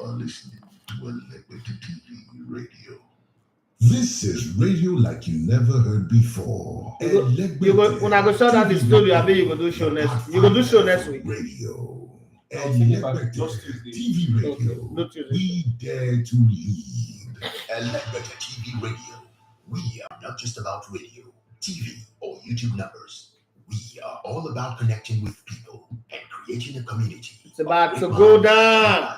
are listening to Liberty TV radio. This is radio like you never heard before. When I go show that the studio, I mean you go do show next. You go do show next week. Radio. Just Tuesday. TV radio. Okay, We dare to lead. Liberty TV radio. We are not just about radio, TV, or YouTube numbers. We are all about connecting with people and creating a community. It's about to go down.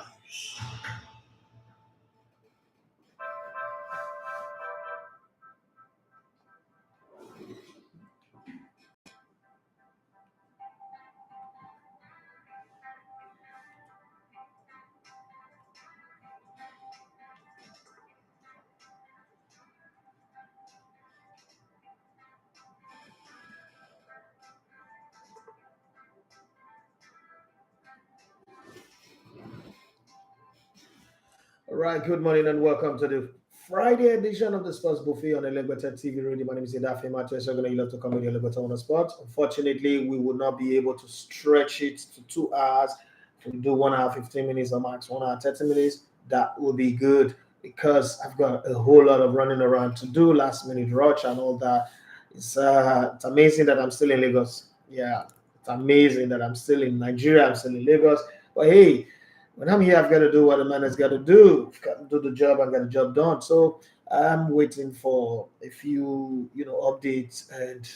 All right, good morning and welcome to the Friday edition of the Sports Buffet on Elegbeta TV Radio. My name is Dafi Matthews. You're going to love to come with the Elegbeta on the spot. Unfortunately, we will not be able to stretch it to 2 hours. If we do 1 hour 15 minutes or max 1 hour 30 minutes, that would be good because I've got a whole lot of running around to do, last minute rush and all that. It's amazing that I'm still in Lagos. Yeah, it's amazing that I'm still in Nigeria. I'm still in Lagos. But hey, when I'm here, I've got to do what a man has got to do. I've got to do the job and get the job done. So I'm waiting for a few, updates. And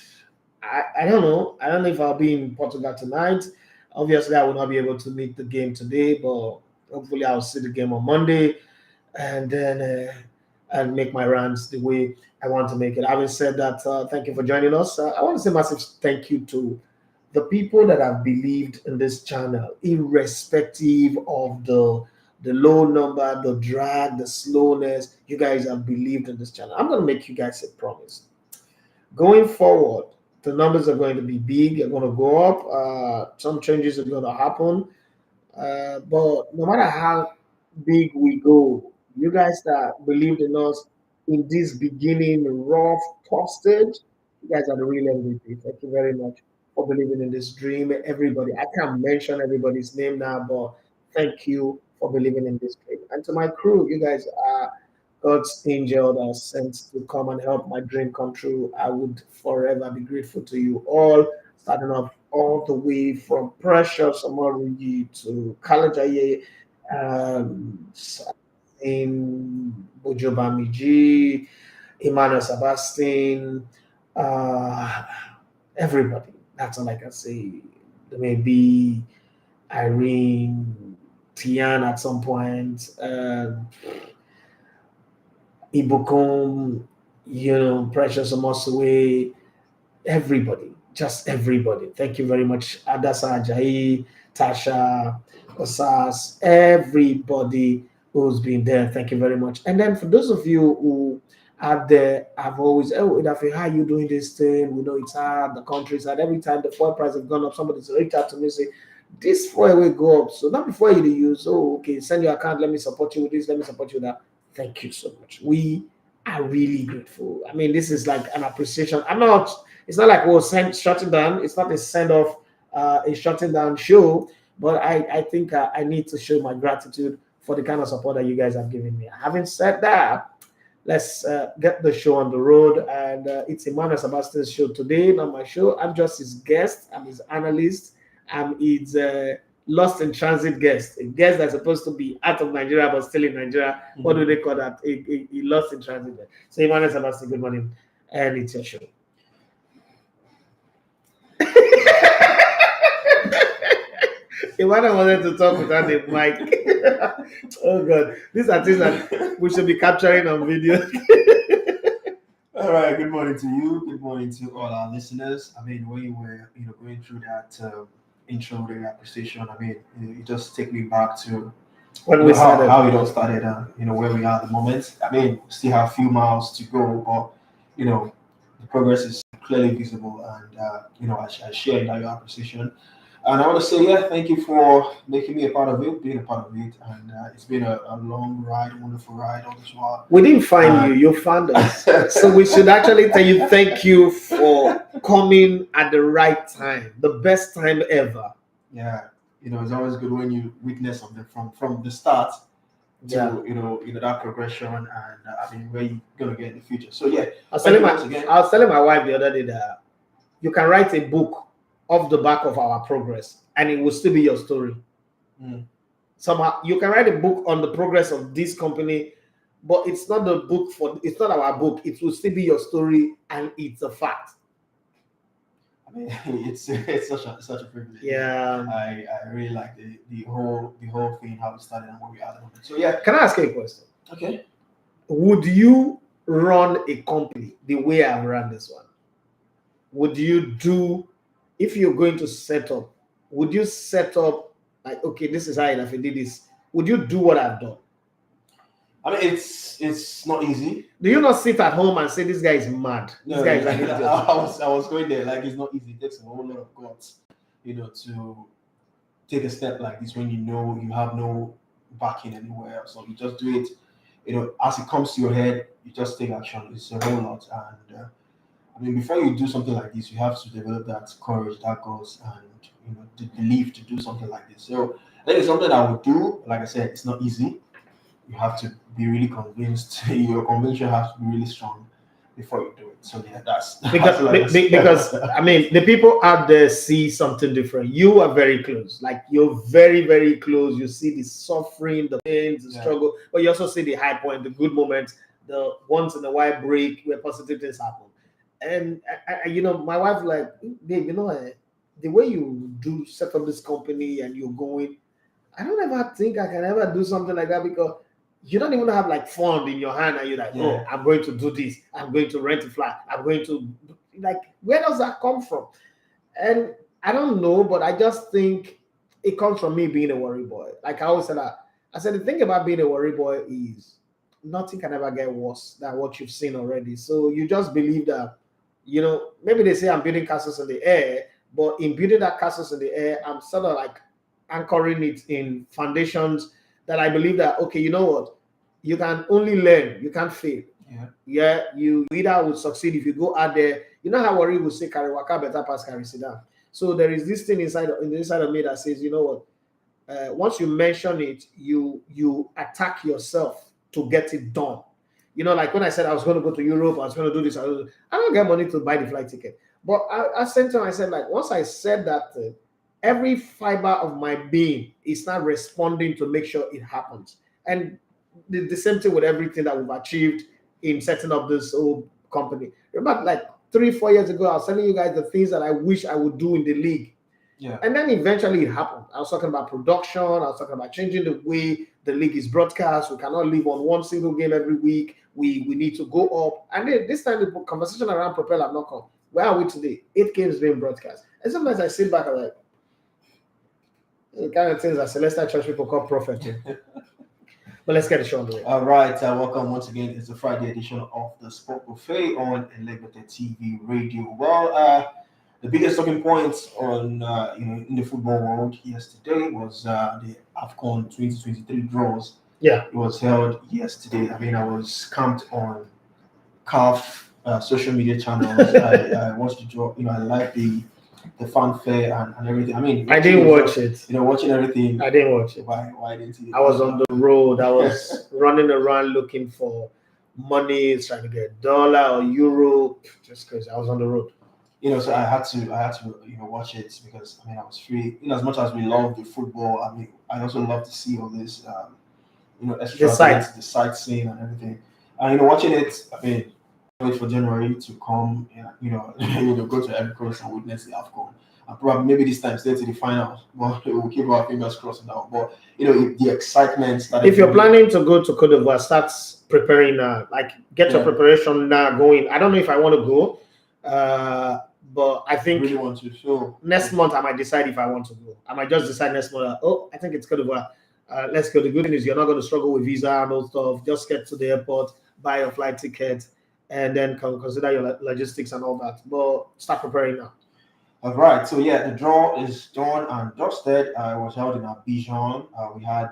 I don't know. I don't know if I'll be in Portugal tonight. Obviously, I will not be able to meet the game today, but hopefully I'll see the game on Monday and then and make my rounds the way I want to make it. Having said that, thank you for joining us. I want to say massive thank you to the people that have believed in this channel, irrespective of the low number, the drag, the slowness. You guys have believed in this channel. I'm going to make you guys a promise. Going forward, the numbers are going to be big. They're going to go up. Some changes are going to happen. But no matter how big we go, you guys that believed in us in this beginning rough, tough stage, you guys are the real MVP. Thank you very much for believing in this dream. Everybody, I can't mention everybody's name now, but thank you for believing in this dream. And to my crew, you guys are God's angel that was sent to come and help my dream come true. I would forever be grateful to you all, starting off all the way from Precious Amarugi to Kalajaye, in Bojo Bamiji, Emmanuel Sebastian, everybody. That's all I can say. There may be Irene, Tian at some point, Ibukum, Precious Omosue, everybody, just everybody. Thank you very much. Adasa Ajayi, Tasha, Osas, everybody who's been there. Thank you very much. And then for those of you who out there, I've always, how are you doing this thing? We know it's hard, the country's hard. Every time the fuel price have gone up, somebody's reached out to me and say, this fuel will go up. So not before you use, okay, send your account, let me support you with this, let me support you with that. Thank you so much. We are really grateful. I mean, this is like an appreciation. It's not like we'll shutting down. It's not a send-off, a shutting down show, but I think I need to show my gratitude for the kind of support that you guys have given me. Having said that, let's get the show on the road. And it's Emmanuel Sebastian's show today, not my show. I'm just his guest. I'm his analyst. I'm his lost in transit guest. A guest that's supposed to be out of Nigeria but still in Nigeria. Mm-hmm. What do they call that? A lost in transit. So Emmanuel Sebastian, good morning. And it's your show. Emmanuel wanted to talk without the mic. Oh God, these are things that we should be capturing on video. All right. Good morning to you. Good morning to all our listeners. I mean, when you were, going through that intro, the appreciation. I mean, it just take me back to when we started, how it all started. Where we are at the moment. I mean, we still have a few miles to go, but the progress is clearly visible, and I share in that your appreciation. And I want to say, thank you for making me a part of it, being a part of it. And it's been a long ride, wonderful ride all this while. We didn't find you found us. So we should actually tell you thank you for coming at the right time, the best time ever. Yeah, it's always good when you witness something from the start. Yeah. that progression and I mean where you're gonna get in the future. So yeah, I was telling once again. I was telling my wife the other day that you can write a book off the back of our progress, and it will still be your story. Mm. Somehow you can write a book on the progress of this company, but it's not it's not our book. It will still be your story, and it's a fact. I mean, it's such a privilege. Yeah. I really like the whole thing, how it started and where we are at the moment. So yeah. Can I ask you a question? Okay. Would you run a company the way I've run this one? Would you do, if you're going to set up, would you set up like, okay, this is how I did this? Would you do what I've done? I mean, it's not easy. Do you not sit at home and say this guy is mad? This guy is an idiot. I was going there. Like, it's not easy. It takes a whole lot of guts, to take a step like this when you have no backing anywhere. So you just do it, as it comes to your head. You just take action. It's a whole lot, and I mean, before you do something like this, you have to develop that courage, that guts, and the belief to do something like this. So I think it's something I would do. Like I said, it's not easy. You have to be really convinced. Your conviction has to be really strong before you do it. So yeah, that's because I mean, the people out there see something different. You are very close, like you're very, very close. You see the suffering, the pains, the struggle, but you also see the high point, the good moments, the once in a while break where positive things happen. And my wife like, babe, the way you do set up this company and you're going, I don't ever think I can ever do something like that because you don't even have like fund in your hand and you're like, oh, I'm going to do this. I'm going to rent a flat. I'm going to, like, where does that come from? And I don't know, but I just think it comes from me being a worry boy. Like I always said, I said, the thing about being a worry boy is nothing can ever get worse than what you've seen already. So you just believe that, maybe they say I'm building castles in the air, but in building that castles in the air, I'm sort of like anchoring it in foundations that I believe that, okay, you know what? You can only learn, you can't fail. Yeah, you either will succeed if you go out there. You know how worry will say, carry waka better pass carry sit down. So there is this thing in the inside of me that says, you know what? Once you mention it, you attack yourself to get it done. Like when I said I was going to go to Europe, I was going to do this. I don't get money to buy the flight ticket. But at the same time, I said, like, once I said that, every fiber of my being is not responding to make sure it happens. And the same thing with everything that we've achieved in setting up this whole company. Remember, like 3-4 years ago, I was telling you guys the things that I wish I would do in the league. Yeah. And then eventually it happened. I was talking about production. I was talking about changing the way the league is broadcast. We cannot live on one single game every week. We need to go up. And then this time the conversation around Propel have not come. Where are we today? 8 games being broadcast. And sometimes I sit back and like, the kind of things that Celestial Church people call prophet. But let's get the show on the way. All right, welcome once again. It's the Friday edition of the Sport Buffet on Elegbete TV Radio. Well, the biggest talking points on in the football world yesterday was the AFCON 2023 draws. Yeah, it was held yesterday. I mean, I was camped on CAF social media channels. I watched the draw. I like the fanfare and everything. I mean, I didn't watch it. Watching everything. I didn't watch it. Why didn't you? I was on the road. I was running around looking for money, trying to get dollar or euro. Just crazy. I was on the road. So I had to watch it because I mean I was free. As much as we love the football, I mean I also love to see all this extra the sightseeing and everything. And watching it, I mean, wait for January to come, go to Ivory Coast and witness the AFCON. And probably maybe this time stay to the finals. But we'll keep our fingers crossed now. But the excitement. If you're planning to go to Côte d'Ivoire, start preparing now. Like get your preparation now going. I don't know if I want to go, but I think really want to. So next month I might decide if I want to go. I might just decide next month. I think it's Côte d'Ivoire. Let's go. The good thing is you're not going to struggle with visa and all stuff. Just get to the airport, buy your flight ticket, and then consider your logistics and all that. But start preparing now. All right. So yeah, the draw is done and dusted. It was held in Abidjan. We had,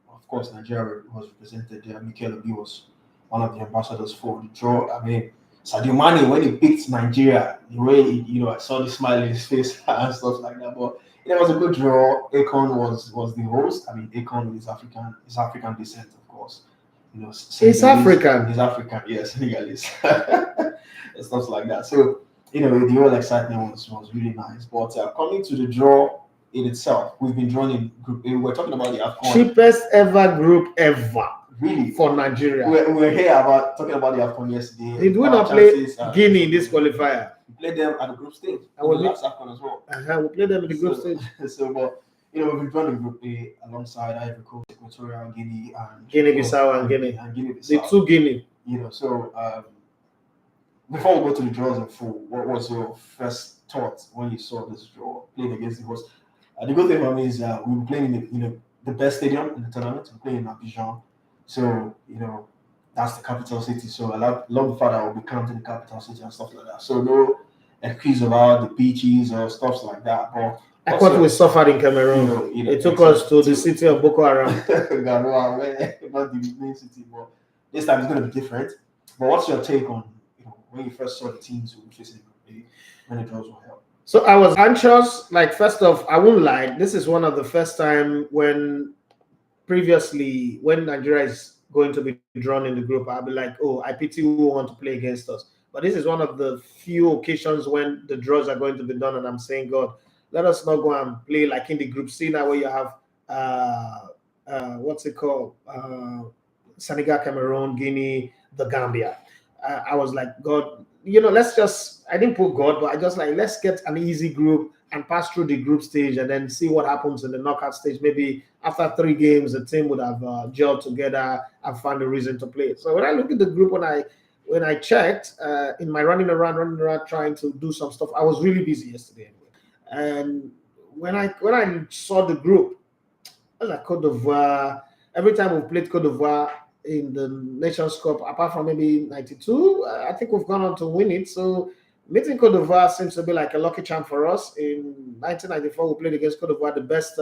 of course, Nigeria was represented there. Mikel Obi was one of the ambassadors for the draw. I mean, Sadio Mane, when he picked Nigeria, the way I saw the smile in his face and stuff like that. But it was a good draw. Akon was the host. I mean, Akon is African descent, of course. He's African. He's African, yes, Senegalese, and stuff like that. So the whole excitement was really nice. But coming to the draw in itself, we've been drawn in group A. We're talking about the AFCON. Cheapest ever group ever. Really? For Nigeria. We're here talking about the AFCON yesterday. Did we not play Guinea in this qualifier? We played them at the group stage. And we last AFCON as well. We played them in the group stage. But we've been drawn in group A alongside Ivory Coast, Equatorial Guinea, and Guinea-Bissau and Guinea. The two Guinea. Before we go to the draws in full, what was your first thought when you saw this draw playing against the host? The good thing for me is we were playing in the best stadium in the tournament. We're playing in Abidjan. So, that's the capital city. So I love the fact that we'll be counting the capital city and stuff like that. So no excuse about the beaches or stuff like that. But that's what we suffered in Cameroon. It took us to the city of Boko Haram. Not the main city, but this time it's going to be different. But what's your take on when you first saw the teams who were facing when the draws were held? So I was anxious. Like, first off, I won't lie. This is one of the first time when Nigeria is going to be drawn in the group, I'll be like, oh, I pity who want to play against us. But this is one of the few occasions when the draws are going to be done, and I'm saying, God, let us not go and play like in the group C now, where you have what's it called? Senegal, Cameroon, Guinea, the Gambia. I was like, God, I didn't put God, but I just like, let's get an easy group and pass through the group stage and then see what happens in the knockout stage. Maybe after 3 games, the team would have gelled together and found a reason to play. So when I look at the group, when I checked in my running around trying to do some stuff, I was really busy yesterday anyway. And when I saw the group, I was like, Côte d'Ivoire. Every time we've played Côte d'Ivoire in the Nations Cup, apart from maybe 92, I think we've gone on to win it. So meeting Côte d'Ivoire seems to be like a lucky charm for us. In 1994, we played against Côte d'Ivoire, the best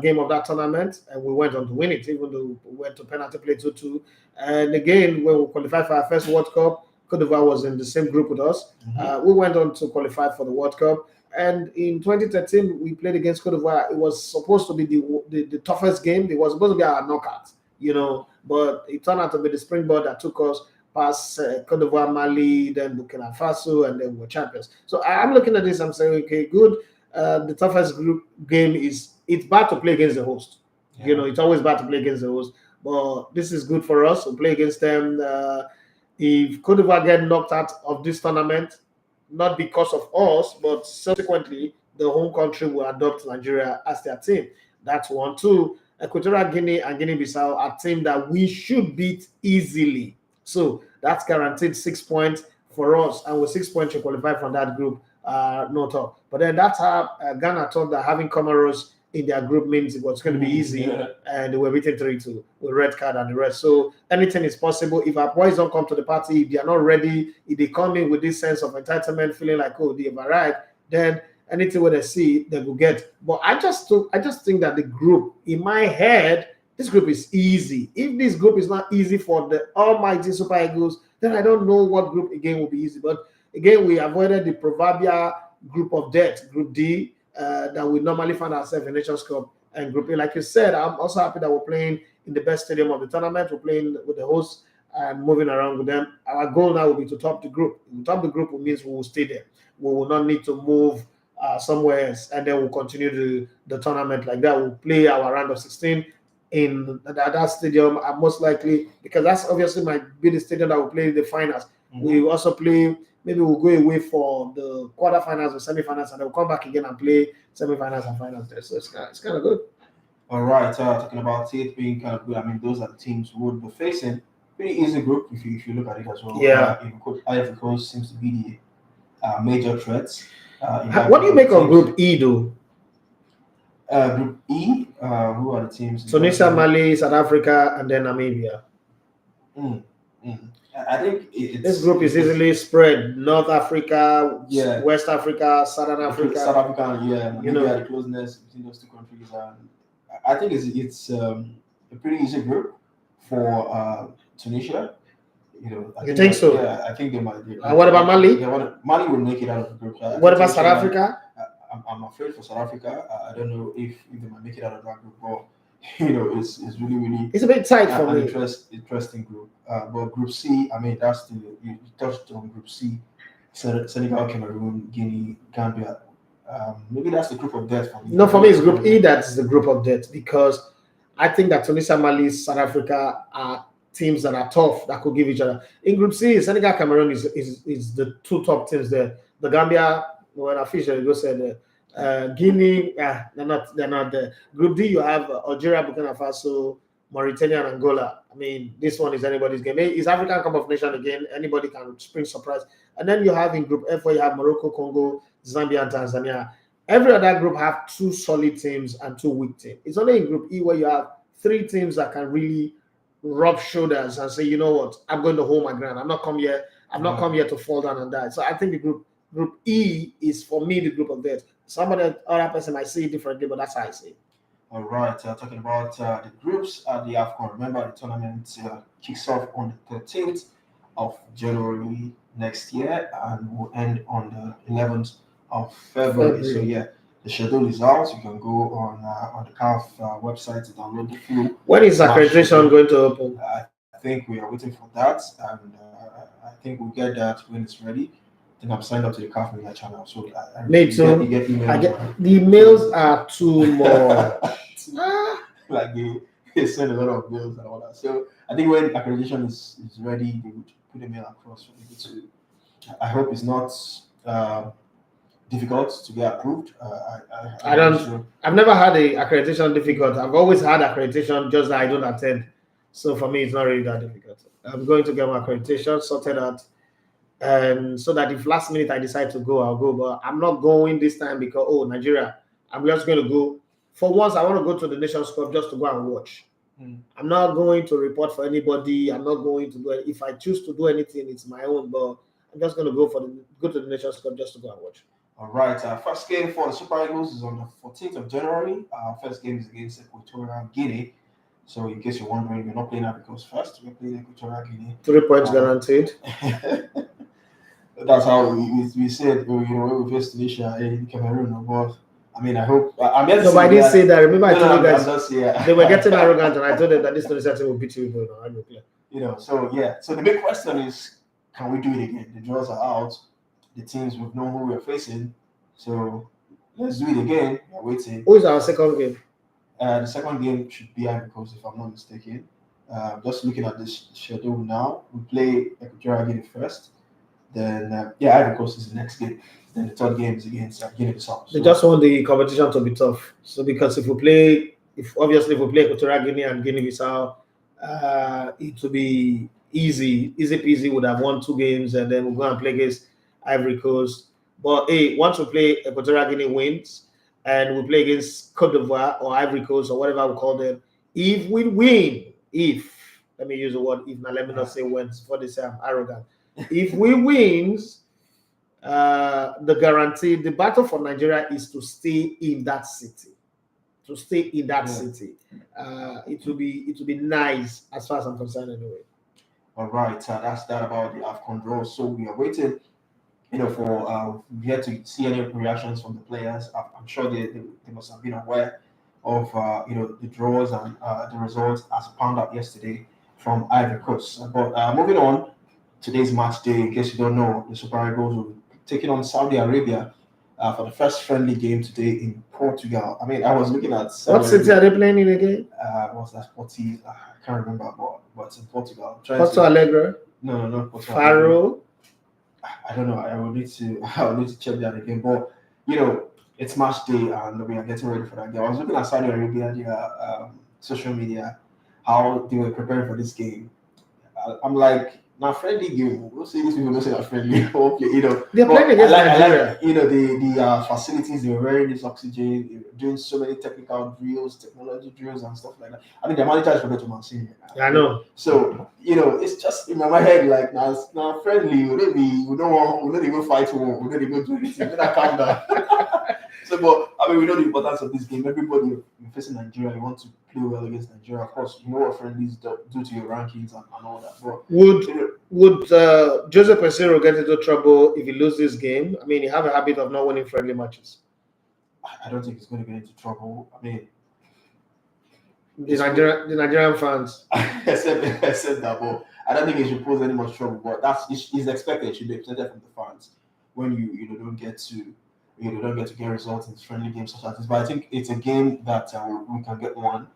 game of that tournament, and we went on to win it, even though we went to penalty play 2-2. And again, when we qualified for our first World Cup, Côte d'Ivoire was in the same group with us. Mm-hmm. We went on to qualify for the World Cup. And in 2013, we played against Côte d'Ivoire. It was supposed to be the toughest game. It was supposed to be our knockout, but it turned out to be the springboard that took us past Côte d'Ivoire, Mali, then Burkina Faso, and then we're champions. So I'm looking at this, I'm saying, okay, good. The toughest group game it's bad to play against the host. Yeah. It's always bad to play against the host, but this is good for us to play against them. If Côte d'Ivoire get knocked out of this tournament, not because of us, but subsequently, the home country will adopt Nigeria as their team. That's 1. 2, Equatorial Guinea and Guinea-Bissau are teams that we should beat easily. So that's guaranteed 6 points for us. And with 6 points, you qualify from that group, no talk. But then that's how Ghana thought that having Comoros in their group means it was going to be easy. Yeah. And they were beaten 3-2 with red card and the rest. So anything is possible. If our boys don't come to the party, if they are not ready, if they come in with this sense of entitlement, feeling like, oh, they've arrived, then anything where they see, they will get. But I just think that the group, in my head, this group is easy. If this group is not easy for the almighty Super Eagles, then I don't know what group again will be easy. But again, we avoided the proverbial group of death, Group D, that we normally find ourselves in Nations Cup and Group A. Like you said, I'm also happy that we're playing in the best stadium of the tournament. We're playing with the hosts and moving around with them. Our goal now will be to top the group. If we top the group, it means we will stay there. We will not need to move somewhere else, and then we'll continue the tournament like that. We'll play our round of 16 in that stadium, most likely, because that's obviously might be the stadium that will play the finals. Mm-hmm. We also play. Maybe we'll go away for the quarterfinals or semifinals, and then we'll come back again and play semifinals and finals there. So it's kind of good. All right, talking about it being kind of good. I mean, those are the teams we would be facing. Pretty easy group if you look at it as well. Yeah. Ivory Coast seems to be the major threats. What do you make of Group E, though? Group E, who are the teams? Tunisia, Mali, South Africa, and then Namibia. I think this group is easily spread. North Africa, West Africa, Southern Africa. South Africa, the closeness between those two countries. I think it's a pretty easy group for Tunisia. You think so? Yeah, I think they might. And what about Mali? Mali will make it out of the group. What about South Africa? I'm afraid for South Africa. I don't know if they might make it out of that group, but it's really It's a bit tight for me. interesting group. But Group C, I mean, that's you touched on Group C. Senegal, Cameroon, Guinea, Gambia. Maybe that's the group of death for me. No, for me, it's Group E that's the group of death, because I think that Tunisia, Mali, South Africa are teams that are tough that could give each other. In Group C, Senegal, Cameroon is the two top teams there. The Gambia, when officially go said Guinea, they're not there. Group D, you have Algeria, Burkina Faso, Mauritania, and Angola. I mean, this one is anybody's game. It's African Cup of Nations again. Anybody can spring surprise. And then you have in Group F where you have Morocco, Congo, Zambia, and Tanzania. Every other group have two solid teams and two weak teams. It's only in Group E where you have three teams that can really rub shoulders and say, you know what, I'm going to hold my ground. I'm not come here to fall down and die. So I think the Group E is, for me, the group of death. Some other person might see it differently, but that's how I see it. All right, talking about the groups at the AFCON. Remember, the tournament kicks off on the 13th of January next year and will end on the 11th of February. So yeah, the schedule is out. You can go on the CAF website to download the full. When is accreditation going to open? I think we are waiting for that, and I think we'll get that when it's ready. I think I'm signed up to the CAF Media channel, so me too. You get emails. The emails are too much. Like they send a lot of bills and all that. So I think when accreditation is ready, they would put a mail across for people to. I hope it's not difficult to get approved. I don't. Sure. I've never had a accreditation difficult. I've always had accreditation, just that I don't attend. So for me, it's not really that difficult. I'm going to get my accreditation sorted out, and so that if last minute I decide to go, I'll go. But I'm not going this time because Nigeria. I'm just going to go. For once, I want to go to the Nations Cup just to go and watch. I'm not going to report for anybody. I'm not going to do it. If I choose to do anything, it's my own. But I'm just going to go to the Nations Cup just to go and watch. All right. First game for the Super Eagles is on the 14th of January. First game is against Equatorial Guinea. So in case you're wondering, we're not playing Africa first. We're playing Equatorial Guinea. 3 points guaranteed. That's how we said, when we faced Tunisia in Cameroon. But I mean, I hope. I didn't say that. Remember, I told you guys they were yeah. getting arrogant, and I told them that this Tunisia team will beat you. So yeah. So the big question is, can we do it again? The draws are out. The teams would know who we're facing. So let's do it again. We're waiting. Who is our second game? The second game should be Ivory Coast, if I'm not mistaken. Just looking at this schedule now, we play Equatorial Guinea first. Then Ivory Coast is the next game. Then the third game is against Guinea-Bissau. They just want the competition to be tough. So because if we play Equatorial Guinea and Guinea-Bissau, it will be easy peasy. Would have won 2 games, and then we'll go and play against Ivory Coast. But once we play Equatorial Guinea wins, and we play against Côte d'Ivoire or Ivory Coast or whatever we call them, if we win, let me use the word if, now let me not say when, before they say I'm arrogant. If we win, the battle for Nigeria is to stay in that city. City. It will be nice as far as I'm concerned anyway. All right, that's that about the AFCON draw. So we are waiting, for here to see any reactions from the players. I'm sure they must have been aware of the draws and the results as found out yesterday from Ivory Coast. But moving on, today's match day. In case you don't know, the Super Eagles will be taking on Saudi Arabia for the first friendly game today in Portugal. I mean, I was looking at what city are they playing in again? What's that? I can't remember, but it's in Portugal. Porto Alegre? No, not Porto Faro? I don't know. I will need to check that again. But it's match day and we are getting ready for that game. I was looking at Saudi Arabia, their social media, how they were preparing for this game. I'm like, now friendly game. We'll see these people don't say that friendly. Okay, they're playing against Nigeria. The facilities, they were wearing this oxygen, they were doing so many technical drills, technology drills, and stuff like that. I think the manager is forgetting to Mancini. I know. So it's just in my head like now friendly. We don't even fight war. We don't even do anything. We don't calm down. So, but I mean, we know the importance of this game. Everybody you're facing Nigeria, you want to play well against Nigeria. Of course, you know what friendlies do to your rankings and all that. But Would Jose Peseiro get into trouble if he loses this game? I mean, he have a habit of not winning friendly matches. I don't think he's going to get into trouble. I mean, The Nigerian fans. I said that, but I don't think he should pose any much trouble. But he's expected. It should be expected from the fans when don't get to get results in friendly games such as this. But I think it's a game that we can get one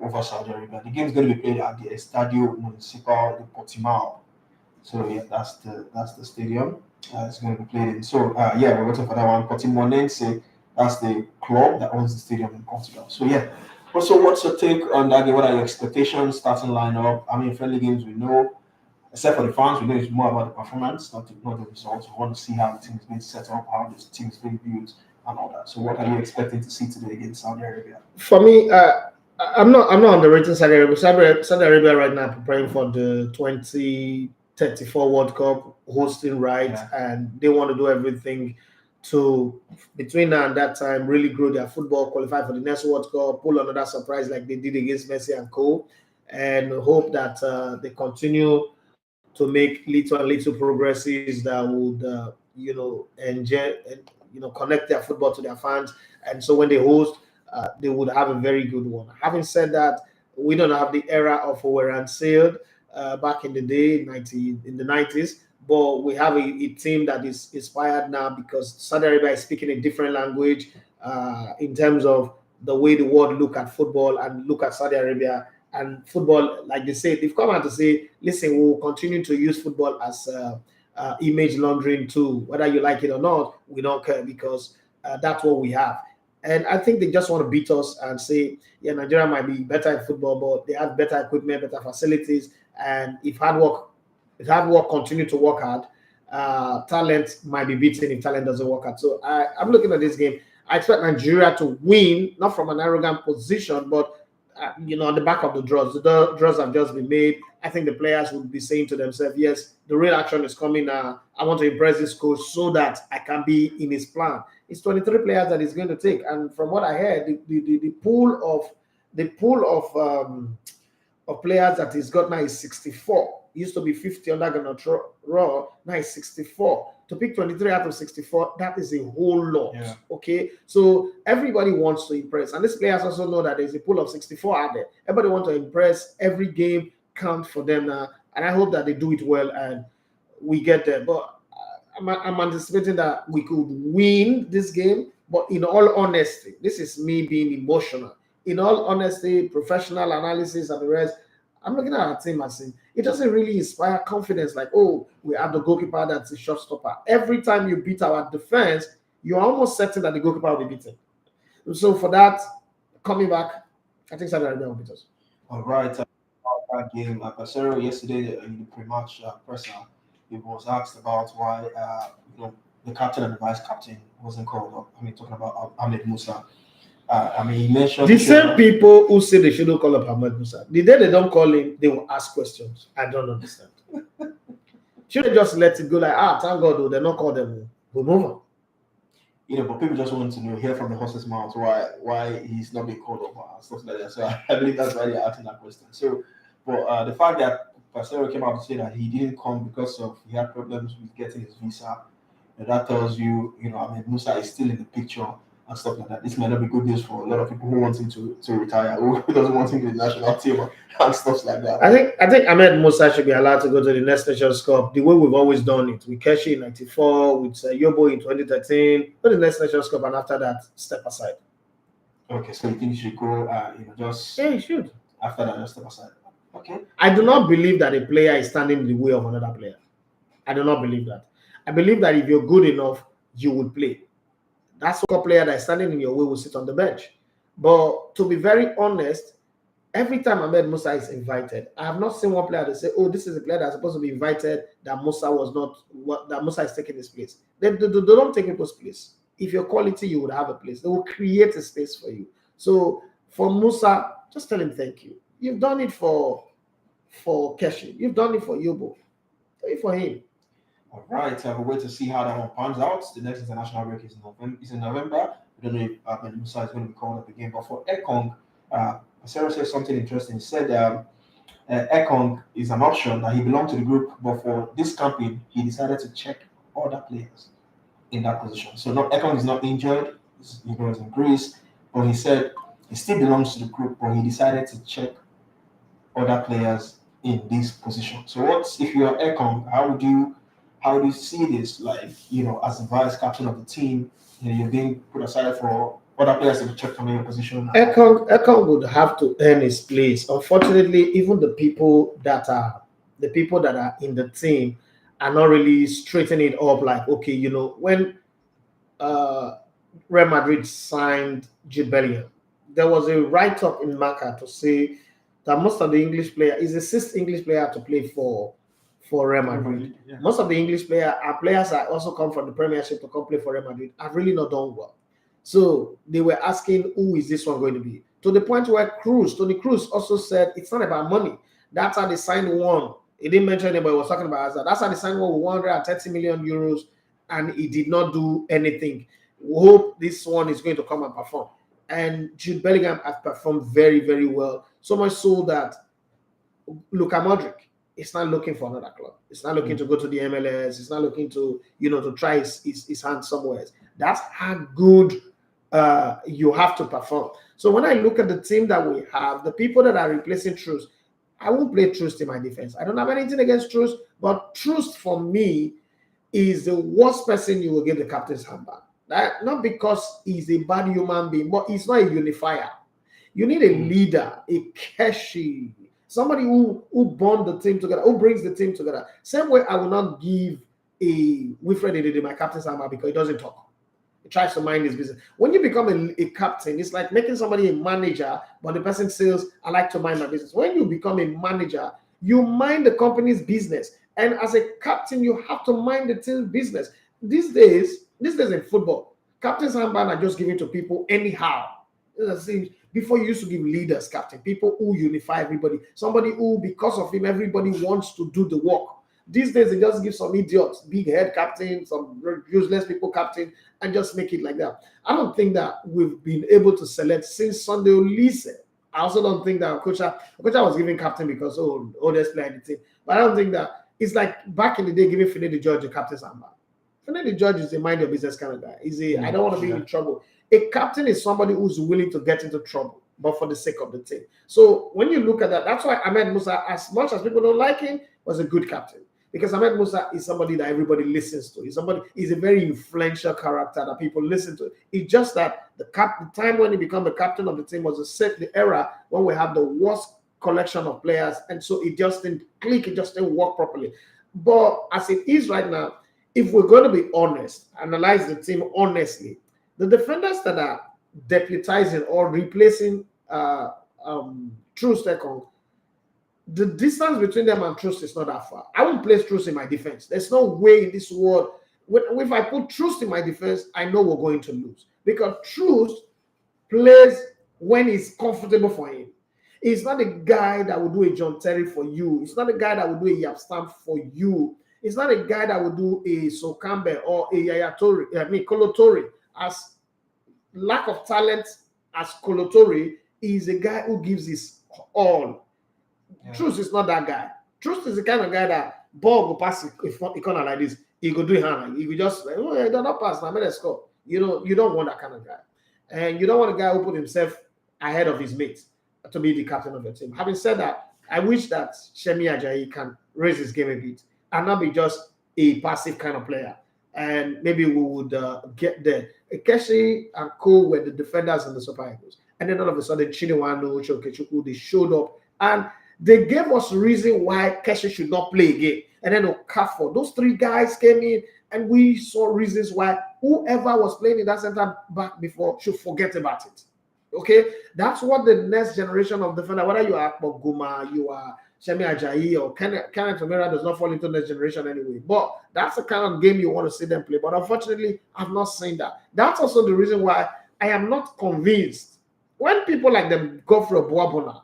over Saudi Arabia. The game is going to be played at the Estadio Municipal de Portimao. So yeah, that's the stadium it's going to be played in. So yeah, we're waiting for that one. Portimonense, that's the club that owns the stadium in Portugal. So yeah. Also, what's your take on that game? What are your expectations? Starting lineup. I mean, friendly games we know, except for the fans, we know it's more about the performance, not the results. We want to see how the team is being set up, how this team is being built, and all that. So, what are you expecting to see today against Saudi Arabia? For me, I'm not underrating Saudi Arabia. Saudi Arabia right now preparing for the 2034 World Cup hosting right, and they want to do everything to between now and that time really grow their football, qualify for the next World Cup, pull another surprise like they did against Messi and Co, and hope that they continue to make little progresses that would enjoy connect their football to their fans, and so when they host, they would have a very good one. Having said that, we don't have the era of Oweran Sailed back in the day, in the 90s, but we have a team that is inspired now because Saudi Arabia is speaking a different language in terms of the way the world look at football and look at Saudi Arabia. And football, like they say, they've come out to say, listen, we'll continue to use football as image laundering tool. Whether you like it or not, we don't care because that's what we have. And I think they just want to beat us and say, yeah, Nigeria might be better in football, but they have better equipment, better facilities. And if hard work continue to work hard, talent might be beaten if talent doesn't work hard. So I'm looking at this game. I expect Nigeria to win, not from an arrogant position, but on the back of the draws. The draws have just been made. I think the players would be saying to themselves, yes, the real action is coming now. I want to impress this coach so that I can be in his plan. It's 23 players that he's going to take. And from what I heard, the pool of players that he's got now is 64. It used to be 50 under Ghana Raw, now it's 64. To pick 23 out of 64, that is a whole lot. Yeah. Okay, so everybody wants to impress, and these players also know that there's a pool of 64 out there. Everybody wants to impress. Every game counts for them now, and I hope that they do it well and we get there. But I'm anticipating that we could win this game. But in all honesty, this is me being emotional. In all honesty, professional analysis and the rest, I'm looking at our team and saying it doesn't really inspire confidence. Like, oh, we have the goalkeeper that's a shot-stopper. Every time you beat our defense, you're almost certain that the goalkeeper will be beaten. So for that, coming back, I think Saudi Arabia will beat us. All right. That game, Peseiro yesterday in the pre-match presser, he was asked about why the captain and the vice captain wasn't called up. I mean, talking about Ahmed Musa. He mentioned the same people who say they shouldn't call up Ahmed Musa. The day they don't call him, they will ask questions. I don't understand. Should they just let it go like, thank God, they're not called them. We'll move on. But people just want to hear from the horse's mouth why he's not being called up and stuff like that. So I believe that's why they're asking that question. So, but the fact that Peseiro came out to say that he didn't come because he had problems with getting his visa, that tells you, Ahmed Musa is still in the picture and stuff like that. This might not be good news for a lot of people who want him to retire, who doesn't want him in the national team and stuff like that. I think Ahmed Musa should be allowed to go to the next Nations Cup the way we've always done it. With Keshi in '94, with Yobo in 2013, go to the next Nations Cup, and after that, step aside. Okay, so you think he should go? He should. After that, just step aside. Okay. I do not believe that a player is standing in the way of another player. I do not believe that. I believe that if you're good enough, you will play. That's a player that is standing in your way will sit on the bench. But to be very honest, every time Ahmed Musa is invited, I have not seen one player that say, "Oh, this is a player that's supposed to be invited that Musa was not. That Musa is taking his place." They don't take people's place. If you're quality, you would have a place. They will create a space for you. So for Musa, just tell him thank you. You've done it for Keshi. You've done it for Yobo. Do it for him. All right, we'll wait to see how that one pans out. The next international break is in November. We don't know if Ahmed Musa is going to be called up again. But for Ekong, Sarah said something interesting. He said Ekong is an option that he belonged to the group, but for this campaign, he decided to check other players in that position. So not Ekong is not injured, he was in Greece, but he said he still belongs to the group, but he decided to check other players in this position. So what if you're Ekong, how do you see this? Like, as the vice captain of the team, you're being put aside for other players to be checked on your position. Ekong would have to earn his place. Unfortunately, even the people that are in the team are not really straightening it up. Like, okay, when Real Madrid signed Jude Bellingham, there was a write-up in Marca to say that most of the English player is the sixth English player to play for Real Madrid. Yeah. Most of the English players that also come from the Premiership to come play for Real Madrid have really not done well. So they were asking, who is this one going to be? To the point where Tony Cruz also said it's not about money. That's how they signed one. He didn't mention anybody was talking about that. That's how they signed one with 130 million euros, and he did not do anything. We hope this one is going to come and perform. And Jude Bellingham has performed very, very well. So much so that Luka Modric is not looking for another club. It's not looking to go to the MLS. It's not looking to, to try his hand somewhere else. That's how good you have to perform. So when I look at the team that we have, the people that are replacing Truss, I won't play Truss in my defense. I don't have anything against Truss, but Truss for me is the worst person you will give the captain's handbag. Not because he's a bad human being, but he's not a unifier. You need a leader, a Keshi, somebody who bond the team together, who brings the team together. Same way I will not give a Wilfred Ndidi my captain's handbag because he doesn't talk. He tries to mind his business. When you become a captain, it's like making somebody a manager, but the person says, I like to mind my business. When you become a manager, you mind the company's business. And as a captain, you have to mind the team's business. These days in football, captain's handbag are just given to people anyhow. Before you used to give leaders captain, people who unify everybody, somebody who, because of him, everybody wants to do the work. These days, they just give some idiots, big head captain, some useless people captain, and just make it like that. I don't think that we've been able to select since Sunday Olise. I also don't think that Okocha was given captain because, oldest player in the team. But I don't think that it's like back in the day giving Finidi George the captain's handbag. Finidi George is a mind your business kind of guy. I don't want to be in trouble. A captain is somebody who's willing to get into trouble, but for the sake of the team. So when you look at that, that's why Ahmed Musa, as much as people don't like him, was a good captain. Because Ahmed Musa is somebody that everybody listens to. He's a very influential character that people listen to. It's just that the time when he became the captain of the team was the era when we have the worst collection of players, and so it just didn't click, it just didn't work properly. But as it is right now, if we're going to be honest, analyze the team honestly, the defenders that are deputizing or replacing Truss Ekong, the distance between them and Truss is not that far. I won't place Truss in my defense. There's no way in this world. If I put Truss in my defense, I know we're going to lose. Because Truss plays when it's comfortable for him. He's not a guy that will do a John Terry for you. He's not a guy that will do a Yap Stamp for you. He's not a guy that will do a Sokambe or a Yaya Toure, Kolo Toure. As lack of talent as Kolo Toure, is a guy who gives his all. Yeah. Truss is not that guy. Truss is the kind of guy that ball will pass if he can't like this. He could do it hand. He could just like, oh, they're not pass. Now, let's score. You don't want that kind of guy. And you don't want a guy who put himself ahead of his mates to be the captain of your team. Having said that, I wish that Shemi Ajayi can raise his game a bit and not be just a passive kind of player. And maybe we would get there. Keshi and Co were the defenders in the Super Eagles. And then all of a sudden, Chinewano, Chokechukwu, they showed up. And they gave us reason why Keshi should not play again. And then Okafor, those three guys came in, and we saw reasons why whoever was playing in that center back before should forget about it. Okay? That's what the next generation of defender, whether you are Akpo Guma, you are Shemi Ajayi, or Kenneth Omera does not fall into the next generation anyway. But that's the kind of game you want to see them play. But unfortunately, I've not seen that. That's also the reason why I am not convinced. When people like them go for a Boabona,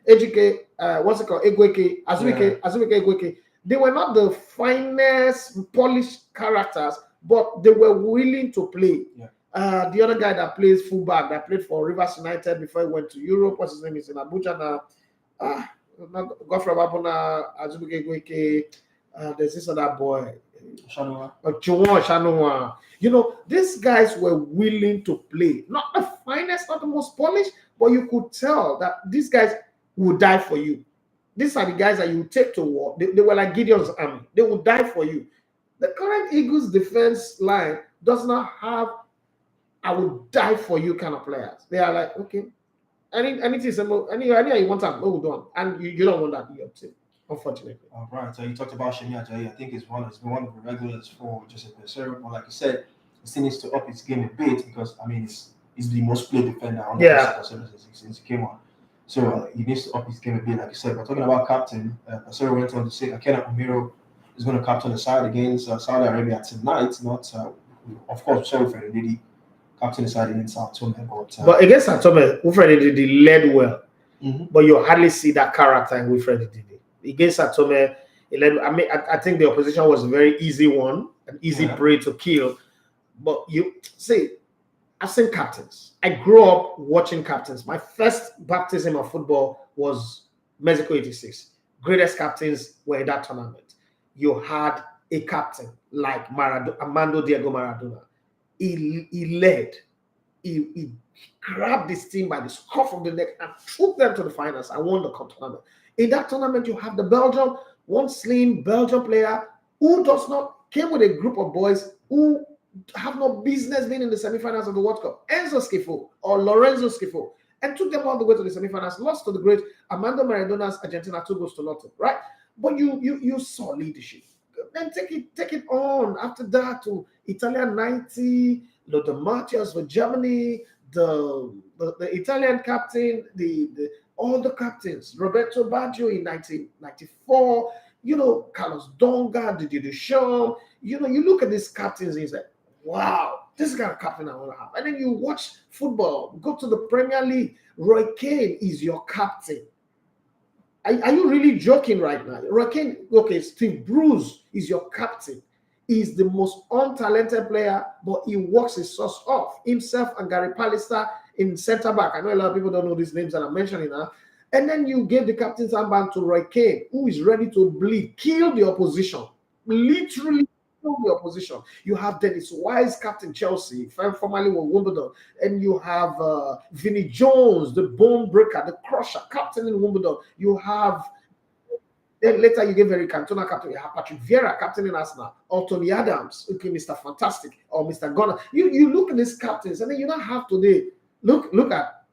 Ejike, Egweke, Azuike Egweke, they were not the finest polished characters, but they were willing to play. Yeah. The other guy that plays fullback, that played for Rivers United before he went to Europe, what's his name, is in Abuja now. Godfrey Abapona, Azubuike Gweke, there's this other boy, Shanua. Juwon Shanua. You know, these guys were willing to play. Not the finest, not the most polished, but you could tell that these guys would die for you. These are the guys that you take to war. They were like Gideon's army. They would die for you. The current Eagles defense line does not have I would die for you kind of players. They are like, okay, anything you want to go on. And you don't want that in your team, unfortunately. All right. So you talked about Shemi Ajayi. I think he's been one of the regulars for Joseph Pesero. But like you said, he still needs to up his game a bit because I mean he's the most played defender on the since he came on. So he needs to up his game a bit, like you said. But talking about captain, Pesero went on to say Akena Omiro is going to captain the side against Saudi Arabia tonight. Not of course, sorry for the captain the side against Sao Tome. But against Sao Tome, Wilfred Ndidi led well. But you hardly see that character in Wilfred Ndidi. Against Sao Tome, I think the opposition was a very easy one, an easy prey to kill. But you see, I've seen captains. I grew up watching captains. My first baptism of football was Mexico 86. Greatest captains were in that tournament. You had a captain like Armando Diego Maradona. He led. He grabbed this team by the scruff of the neck and took them to the finals and won the tournament. In that tournament, you have the Belgium, one slim Belgian player who came with a group of boys who have no business being in the semifinals of the World Cup. Enzo Schifo or Lorenzo Schifo, and took them all the way to the semifinals, lost to the great Armando Maradona's Argentina 2-0, right? But you saw leadership. Then take it on. After that to Italian 90, Lothar Matthäus for Germany, the Italian captain, all the captains, Roberto Baggio in 1994, Carlos Donga, Didier Deschamps, you look at these captains and you say, wow, this is the kind of captain I want to have. And then you watch football, go to the Premier League, Roy Keane is your captain. Are you really joking right now? Roy Keane, okay, Steve Bruce is your captain. He's the most untalented player, but he works his socks off. Himself and Gary Pallister in centre back. I know a lot of people don't know these names that I'm mentioning now. And then you gave the captain's armband to Roy Keane, who is ready to bleed, kill the opposition, literally kill the opposition. You have Dennis Wise, captain Chelsea, formerly with Wimbledon, and you have Vinnie Jones, the bone breaker, the crusher, captain in Wimbledon. You have. Then later you gave Eric Cantona captain. You have Patrick Vieira captain in Arsenal, or Tony Adams, okay, Mr. Fantastic, or Mr. Gunner. You look at these captains, and then you don't have today. Look at,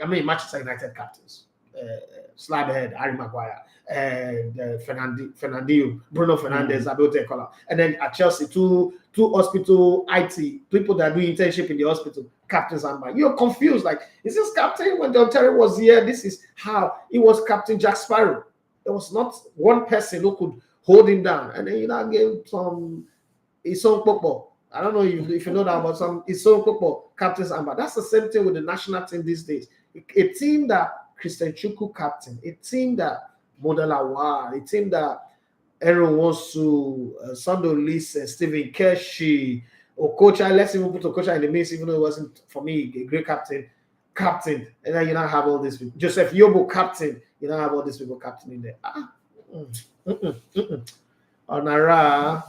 Manchester United captains, Slabhead, Harry Maguire, and Fernandinho, Bruno Fernandes, Abiyote Ekola, and then at Chelsea, two hospital IT people that do internship in the hospital, captains and by. You're confused, like, is this captain when John Terry was here? This is how he was captain Jack Sparrow. There was not one person who could hold him down. And then you gave some Ison Popo. I don't know if you know that, but some Ison Popo captains armband. That's the same thing with the national team these days. A team that Christian Chukwu captain, a team that Modelawa, a team that Aaron Wosu, Sando Lise, Stephen Keshi, Okocha. Let's even put Okocha in the mix, even though it wasn't, for me, a great captain. And then you now have all these people. Joseph Yobo, captain. You now have all these people captain in there. Onara.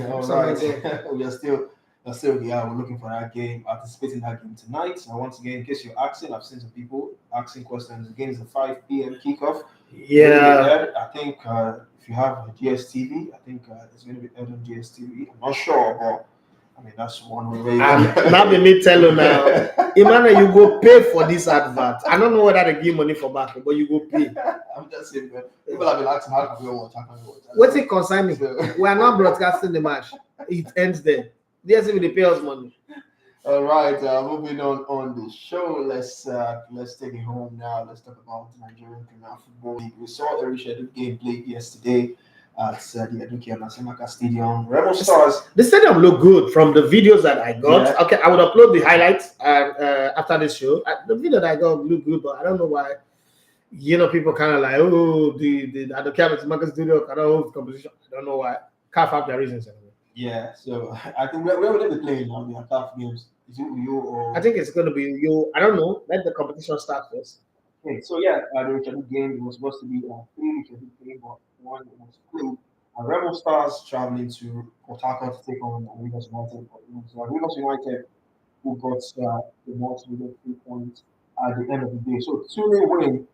All right. we are still we're looking for that game, anticipating that game tonight. So once again, in case you're asking, I've seen some people asking questions. The game is a 5 p.m. kickoff. Yeah. I think if you have a GSTV, I think it's going to be aired on GSTV. I'm not sure, but that's one way. Now me tell you now, Emmanuel, you go pay for this advert. I don't know whether they give money for back, but you go pay. I'm just saying, people have been asking how can we watch. What's it concern me? We are not broadcasting the match. It ends there. Yes, if they pay us money. All right, moving on the show. Let's take it home now. Let's talk about the Nigerian Premier Football League. We saw a rescheduled game played yesterday at the Aduke Nasemaka Stadium. Rebel Stars. The stadium looked good from the videos that I got. Yeah. Okay, I would upload the highlights after this show. The video that I got looked good, but I don't know why. People kind of like, the Aduke Nasemaka Stadium cannot hold competition. I don't know why. Can't have their reasons anyway. Yeah, so I think where will they be playing now? The CAF games. Is it you or? I think it's going to be you. I don't know. Let the competition start first. Okay, so yeah, the Richard game was supposed to be a 3 Richard game, but one was played. Rebel Stars traveling to Port Harcourt to take on Rivers United. But it was Rivers United who got the most needed 3 points at the end of the day. So 2-0 win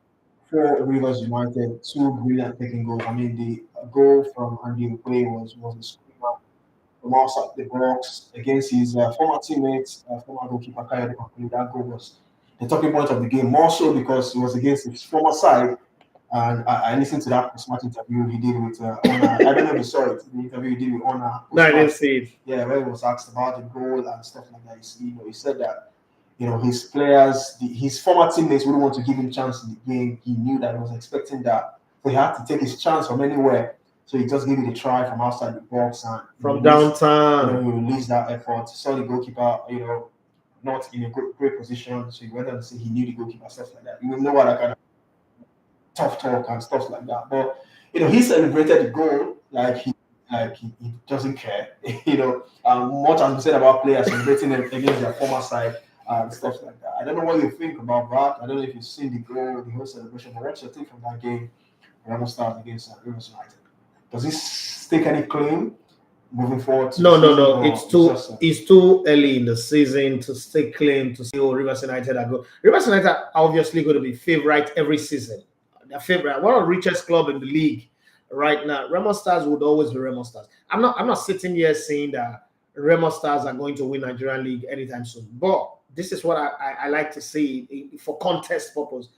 for Rivers United, two brilliant taking goals. I mean, the goal from Andy Play was a screamer from outside the box against his former teammates, former goalkeeper Kyle Company. That goal was the talking point of the game, more so because it was against his former side. And I listened to that post-match interview he did with Honor. I don't know if you saw it. The interview he did with Honor No, I didn't post-match. see it. Yeah, where he was asked about the goal and stuff like that. He said that his players, his former teammates wouldn't want to give him chance in the game. He knew that he was expecting that, so he had to take his chance from anywhere. So he just gave it a try from outside the box and From released, downtown. he released that effort. Saw the goalkeeper, not in a great position. So he went on to say he knew the goalkeeper, stuff like that. You know what I kind of tough talk and stuff like that. But he celebrated the goal like he doesn't care. Much has been said about players celebrating them against their former side and stuff like that. I don't know what you think about that. I don't know if you've seen the goal, the whole celebration. But what's your take from that game, Remo Stars against Rivers United? Does this take any claim moving forward? No. It's too early in the season to stake claim to say, oh, Rivers United are good. Rivers United are obviously going to be favorite every season. They're favorite, one of the richest club in the league right now. Remo Stars would always be Remo Stars. I'm not sitting here saying that Remo Stars are going to win Nigerian League anytime soon. But this is what I like to say for contest purpose.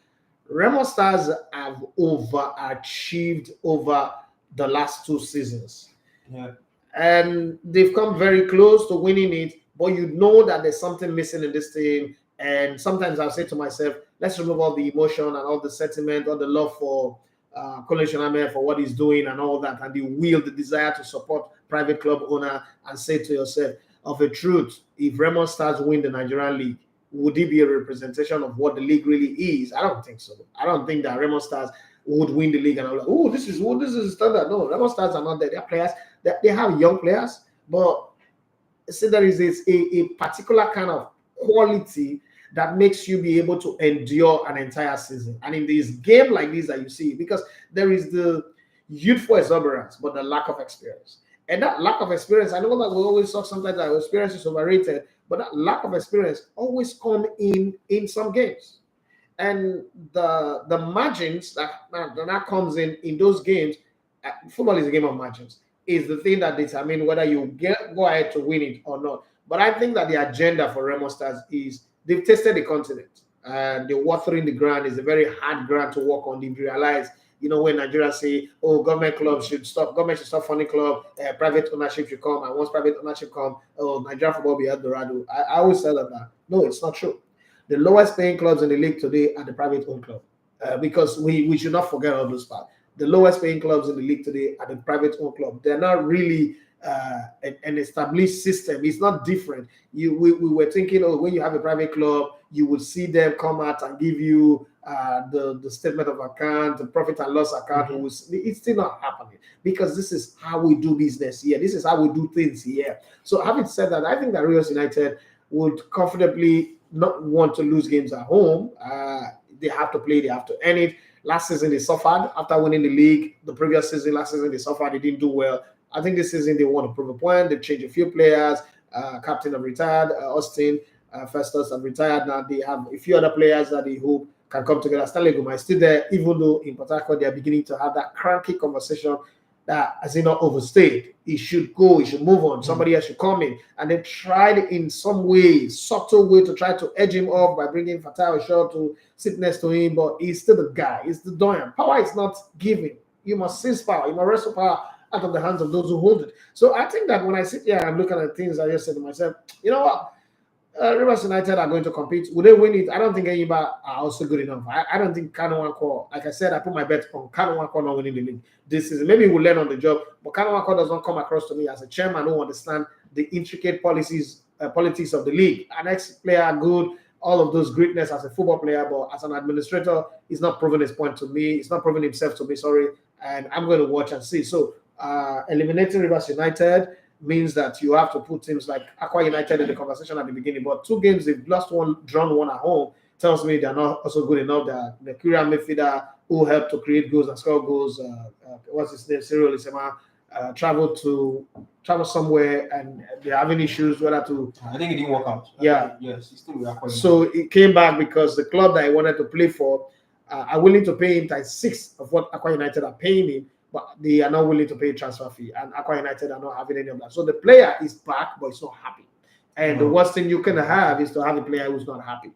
Remo Stars have overachieved over the last 2 seasons. Yeah. And they've come very close to winning it, but you know that there's something missing in this team. And sometimes I'll say to myself, let's remove all the emotion and all the sentiment, all the love for Kole Shoname for what he's doing and all that, and the will, the desire to support private club owner, and say to yourself, of a truth, if Remo Stars win the Nigerian League, would it be a representation of what the league really is? I don't think so. I don't think that Remo Stars would win the league and I'm like, oh, this is standard. No, Remo Stars are not there. They're players. They have young players, but see, there is a particular kind of quality that makes you be able to endure an entire season. And in this game like this that you see, because there is the youthful exuberance, but the lack of experience. And that lack of experience, I know that we always talk sometimes that experience is overrated, but that lack of experience always come in some games. And the margins that comes in those games, football is a game of margins, is the thing that determines whether you go ahead to win it or not. But I think that the agenda for Remo Stars is they've tested the continent and the watering the ground is a very hard ground to work on. They've realized, when Nigeria say, oh, government should stop funding club, private ownership should come, and once private ownership come, oh, Nigeria football be Eldorado. I always tell them that. No, it's not true. The lowest paying clubs in the league today are the private owned club, because we should not forget all those parts. The lowest paying clubs in the league today are the private owned club. They're not really an established system. It's not different. We were thinking, oh, when you have a private club, you will see them come out and give you the statement of account, the profit and loss account. Mm-hmm. It's still not happening because this is how we do business here. This is how we do things here. So having said that, I think that Rivers United would comfortably not want to lose games at home. They have to play, they have to earn it. Last season they suffered after winning the league. The previous season, last season they suffered, they didn't do well. I think this season they want to prove a point. They've changed a few players. Captain have retired, Austin, Festus have retired. Now they have a few other players that they hope can come together. Stanley Guma is still there, even though in Port they are beginning to have that cranky conversation that has he not overstayed. He should go, he should move on. Somebody else should come in. And they tried in some way, subtle way, to try to edge him off by bringing Fatai Shaw to sit next to him, but he's still the guy. He's the doyen. Power is not given. You must seize power. You must wrestle power out of the hands of those who hold it. So I think that when I sit here and I'm looking at things, I just said to myself, you know what? Rivers United are going to compete. Will they win it? I don't think anybody are also good enough. I don't think Kano Wanko, like I said, I put my bet on Kano Wanko not winning the league this season. Maybe we'll learn on the job, but Kano Wanko does not come across to me as a chairman who understand the intricate politics of the league. An ex-player, good, all of those greatness as a football player, but as an administrator, he's not proven his point to me. He's not proven himself to me, sorry. And I'm going to watch and see. So eliminating Rivers United means that you have to put teams like Aqua United in the conversation at the beginning. But 2 games, they've lost one, drawn one at home. tells me they're not also good enough. That the Korean midfielder who helped to create goals and score goals, what's his name, Cyril Isema, traveled somewhere and they're having issues whether to. I think it didn't work out. Yeah. Yes, he's still with So he came back because the club that he wanted to play for are willing to pay him times 6 of what Aqua United are paying him, but they are not willing to pay a transfer fee, and Aqua United are not having any of that. So the player is back, but he's not happy. And the worst thing you can have is to have a player who's not happy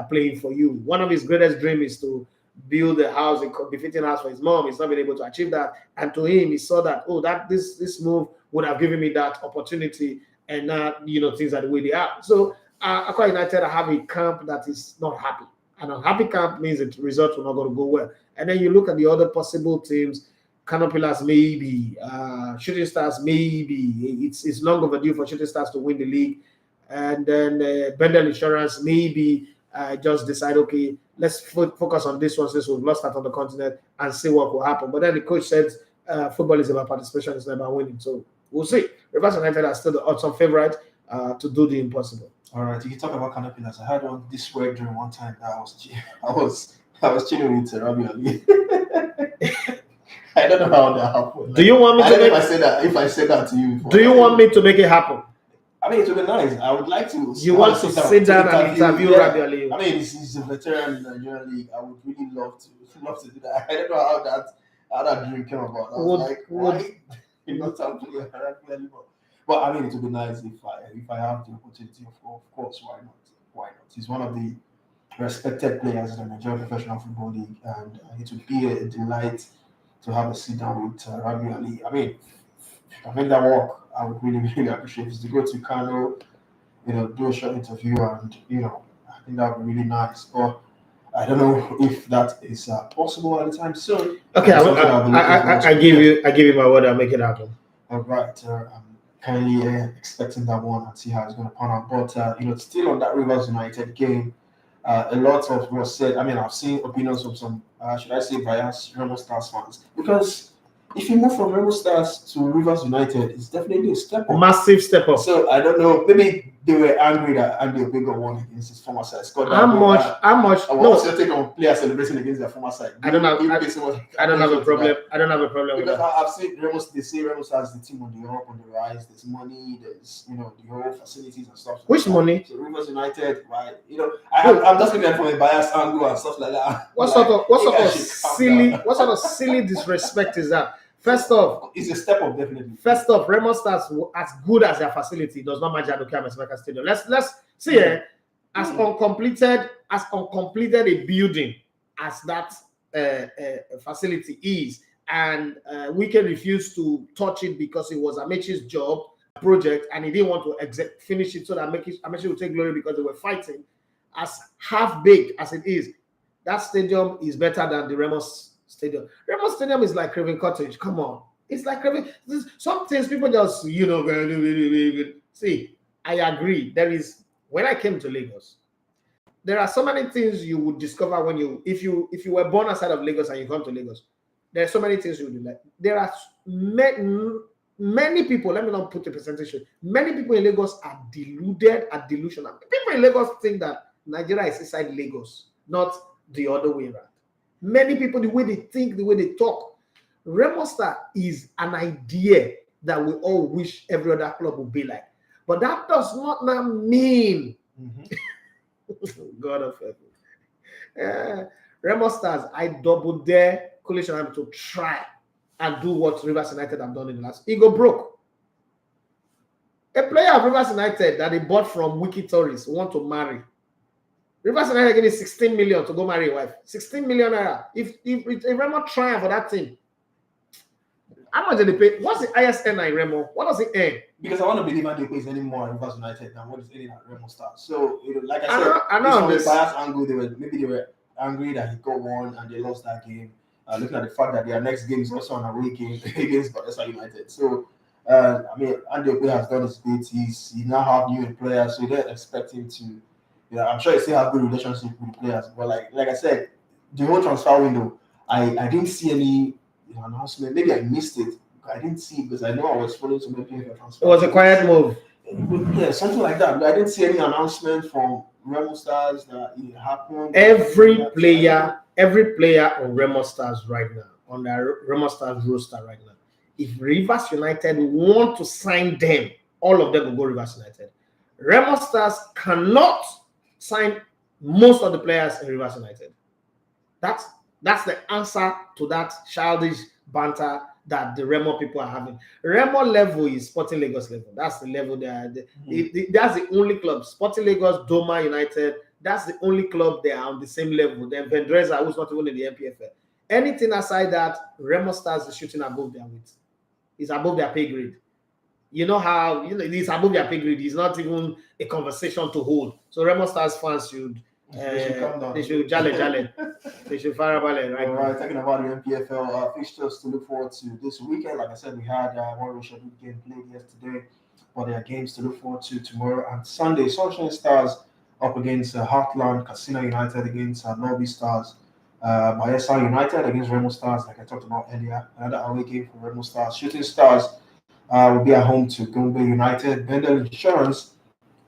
playing for you. One of his greatest dreams is to build a house, a befitting house for his mom. He's not been able to achieve that. And to him, he saw that, this move would have given me that opportunity, and now, things are the way they are. So Aqua United have a camp that is not happy. An unhappy camp means the results will not going to go well. And then you look at the other possible teams, Canopilas maybe, Shooting Stars maybe. It's long overdue for Shooting Stars to win the league. And then Bendel Insurance maybe just decide, okay, let's focus on this one since we've lost that on the continent and see what will happen. But then the coach said football is about participation, it's not about winning. So we'll see. Rivers United are still the odds-on favorite to do the impossible. All right, you can talk about Canopilas. I had on this word during one time that I was chilling with Rabi Ali. I don't know how that happened. Do you want me to if I said that to you before, do you want me to make it happen? I mean, it would be nice. I would like to. You want to sit down and interview Rabi Ali? I mean, he's a veteran in the Nigerian league. I would really love to do that. I don't know how that dream came about. I was why not play Rabi Ali? But I mean, it would be nice if I have the opportunity. Of course, why not? Why not? He's one of the respected players in the Nigerian Professional Football League, and it would be a delight to have a sit down with Rabi Ali. I mean, if I make that work, I would really, really appreciate it. To go to Kano, do a short interview, and I think that would be really nice. But I don't know if that is possible at the time soon. Okay, I give you my word. I'll make it happen. All right, I'm kindly expecting that one and see how it's going to pan out. But still on that Rivers United game, a lot of was said. I mean, I've seen opinions from some, should I say, biased Remo Stars fans, because if you move from Remo Stars to Rivers United, it's definitely a step up. Massive step up. So I don't know. Maybe they were angry that Andy Obega won against his former side. How much? What's your take on players celebrating against their former side? I don't have a problem. I don't have a problem with because that. I've seen Remo. They say Remo Stars the team on the up, on the rise. There's money. There's the whole facilities and stuff. Which money? So Rivers United, right? I'm just looking at it from a biased angle and stuff like that. What sort of silly disrespect is that? First off, it's a step up, definitely. First off, Remo Stars, as good as their facility, does not match Adoke Amesimaka Stadium. Let's see here, as uncompleted a building as that facility is, and Wike refused to touch it because it was Amechi's job project, and he didn't want to finish it so that Amechi would take glory because they were fighting. As half big as it is, that stadium is better than the Remo Stadium. Remo Stadium is like Craven Cottage. Come on. It's like Craven. Some things people just, see, I agree. When I came to Lagos, there are so many things you would discover if you were born outside of Lagos and you come to Lagos. There are so many things you would like. There are many people, let me not put a percentage, many people in Lagos are deluded and delusional. People in Lagos think that Nigeria is inside Lagos, not the other way around. Many people, the way they think, the way they talk, Remo Star is an idea that we all wish every other club would be like. But that does not now mean, God of heaven. Remo Stars, I double dare Coalition to try and do what Rivers United have done in the last. He go broke. A player of Rivers United that they bought from Wiki Tourists want to marry. Rivers United getting 16 million to go marry a wife. 16 million naira. If Remo trying for that thing, how much did they pay? What's the ISN in Remo? What does it earn? Because I want to believe that they pays any more at Rivers United than what is earning at Remo Stars. So like I said, from a biased angle, they were angry that he got one and they lost that game. Looking at the fact that their next game is also an away game against Manchester United. So I mean, Andy Obey has done his bit. He now have new players, so they're expecting to. I'm sure he still have good relationship with the players, but like I said, the whole transfer window, I didn't see any announcement. Maybe I missed it. I didn't see it because I know I was following some PFL transfer. It was a quiet move. Yeah, something like that. But I didn't see any announcement from Remo Stars that it happened? Every player on Remo Stars right now, on the Remo Stars roster right now, if Rivers United want to sign them, all of them will go Rivers United. Remo Stars cannot sign most of the players in Rivers United. That's the answer to that childish banter that the Remo people are having. Remo level is Sporting Lagos level. That's the level they are. That's the only club. Sporting Lagos, Doma United. That's the only club they are on the same level. Then Vendreza, who's not even in the NPFL. Anything aside that, Remo Stars is shooting above their weight. It's above their pay grade. You know how it's above their pay grade. It's not even a conversation to hold. So Remo Stars fans should calm down. They should jale. They should farabale right All now. right, talking about the NPFL fixtures to look forward to this weekend. Like I said, we had one scheduled game played yesterday, but there are games to look forward to tomorrow and Sunday. Sunshine Stars up against Heartland, Casino United against Norby Stars, Bayelsa United against Remo Stars, like I talked about earlier. Another away game for Remo Stars. Shooting Stars will be at home to Gombe United. Bendel Insurance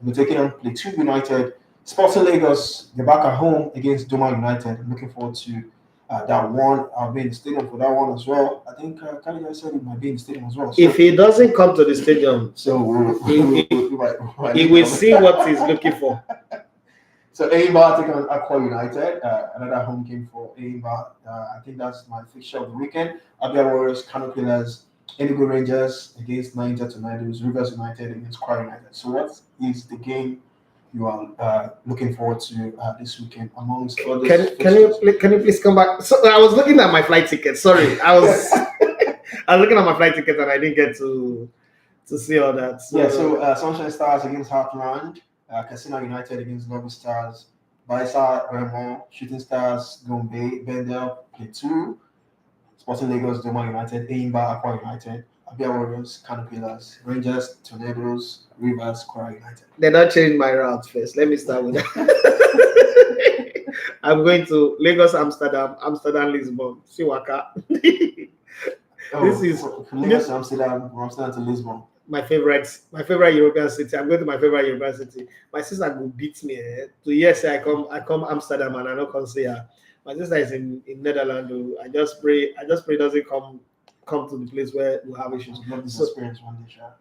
will be taking on Plateau United. Sporting Lagos, they're back at home against Doma United. I'm looking forward to that one. I'll be in the stadium for that one as well. I think Kanye said he might be in the stadium as well. So, if he doesn't come to the stadium, so he will see what he's looking for. So Aimba taking on Aqua United, another home game for Aimba. I think that's my fixture of the weekend. Abia Warriors, Kano Pillars, Enugu Rangers against Niger Tornadoes, Rivers United against Kwara United. So what is the game you are looking forward to this weekend amongst others? Can you please come back? So I was looking at my flight ticket. Sorry, I was looking at my flight ticket and I didn't get to see all that. So, So Sunshine Stars against Heartland, Casino United against Lobby Stars, Baisa Remo, Shooting Stars, Gombe, Bendel, Plateau, Sporting Lagos, Doma United, Aimba, Aqua United, Abia Warriors, Kano Pillars, Rangers, Tornadoes, Rivers, Kwara United. They don't change my route first. Let me start with that. I'm going to Lagos, Amsterdam, Lisbon, Siwaka. This is Lagos, Amsterdam to Lisbon. My favorite European city. I'm going to my favorite European city. My sister will beat me. Yes, I come Amsterdam and I don't come see her. My sister is in Netherlands. I just pray it doesn't come to the place where we have issues. Experience one day, sure.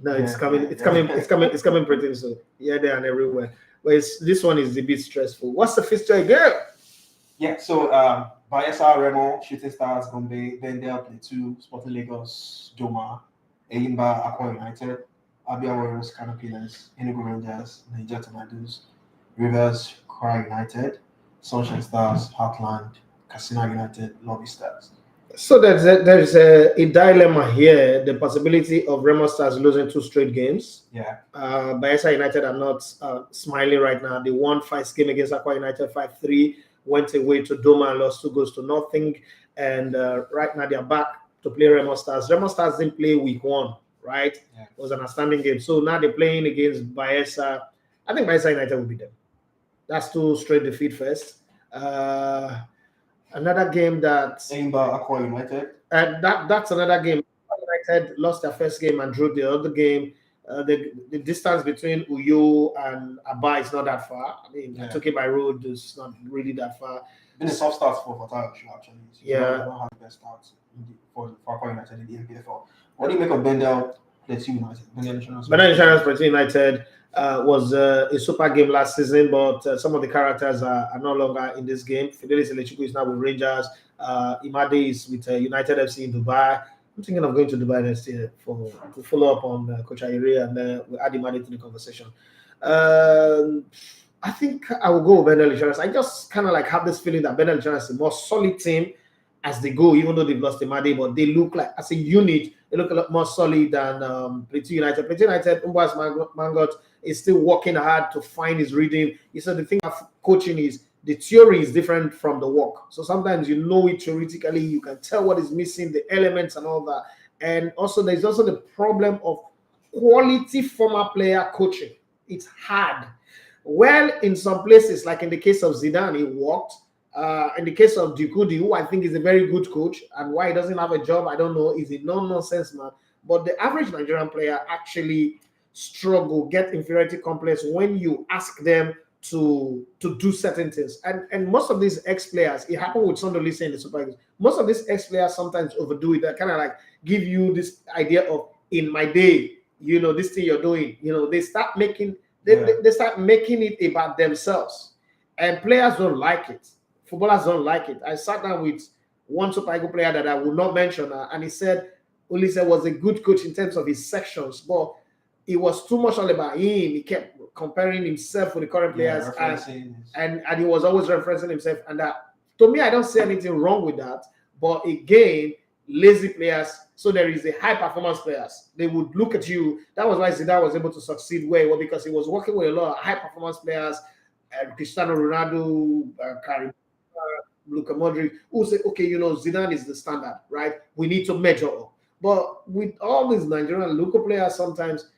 No, it's coming pretty soon. Yeah, there and everywhere. But this one is a bit stressful. What's the fixture again? Yeah, so Bayelsa, Remo, Shooting Stars, Gombe, Bendel, Plateau, Sporting Lagos, Doma, Eimba, Aqua United, Abia Warriors, Kano Pillars, Enugu Rangers, Niger Tornadoes, Rivers, Kwara United, Sunshine Stars, Heartland, Casino United, Lobby Stars. So there's a dilemma here, the possibility of Remo Stars losing 2 straight games. Yeah. Bayelsa United are not smiling right now. They won 5 games against Aqua United 5-3, went away to Doma and lost 2 goals to nothing. And right now they're back to play Remo Stars. Remo Stars didn't play week 1, right? Yeah. It was an outstanding game. So now they're playing against Bayelsa. I think Bayelsa United will beat them. That's 2 straight defeat first. Another game that Aimba, Aqua United. That's another game. United lost their first game and drew the other game. The distance between Uyo and Aba is not that far. I mean, I took it by road. It's not really that far. Been a soft start for Fatah actually. So yeah. They don't have the best start for Aqua United in the NPFL. What do you make of Bendel, Plateau United? Bendel Insurance, Plateau United was a super game last season, but some of the characters are no longer in this game. Fidelis Elechiku is now with Rangers. Imade is with United FC in Dubai. I'm thinking of going to Dubai next year to follow up on Coach Ayere, and we'll add Imade to the conversation. I think I will go with Bendel Insurance. I just kind of like have this feeling that Bendel Insurance is a more solid team as they go, even though they've lost Imade, but they look like, as a unit, they look a lot more solid than Plateau United. Plateau United, Umbas Mangot is still working hard to find his rhythm. You said the thing of coaching is the theory is different from the work. So sometimes you know it theoretically, you can tell what is missing, the elements and all that. And also there's also the problem of quality former player coaching. It's hard. Well, in some places, like in the case of Zidane, it worked. In the case of Dukudi, who I think is a very good coach, and why he doesn't have a job, I don't know. He's a no-nonsense man. But the average Nigerian player actually struggle, get inferiority complex when you ask them to do certain things. And most of these ex-players, it happened with Sondolise in the Super Eagles. Most of these ex-players sometimes overdo it. They kind of like give you this idea of in my day, this thing you're doing, they start making they start making it about themselves. And players don't like it. Footballers don't like it. I sat down with one Super Eagles player that I will not mention, and he said Olise was a good coach in terms of his sections, but it was too much all about him. He kept comparing himself with the current players, and he was always referencing himself. And that, to me, I don't see anything wrong with that. But again, lazy players. So there is a high performance players. They would look at you. That was why Zidane was able to succeed well, because he was working with a lot of high performance players, Cristiano Ronaldo, Karim, Luka Modric, who say, okay, Zidane is the standard, right? We need to measure up. But with all these Nigerian local players, sometimes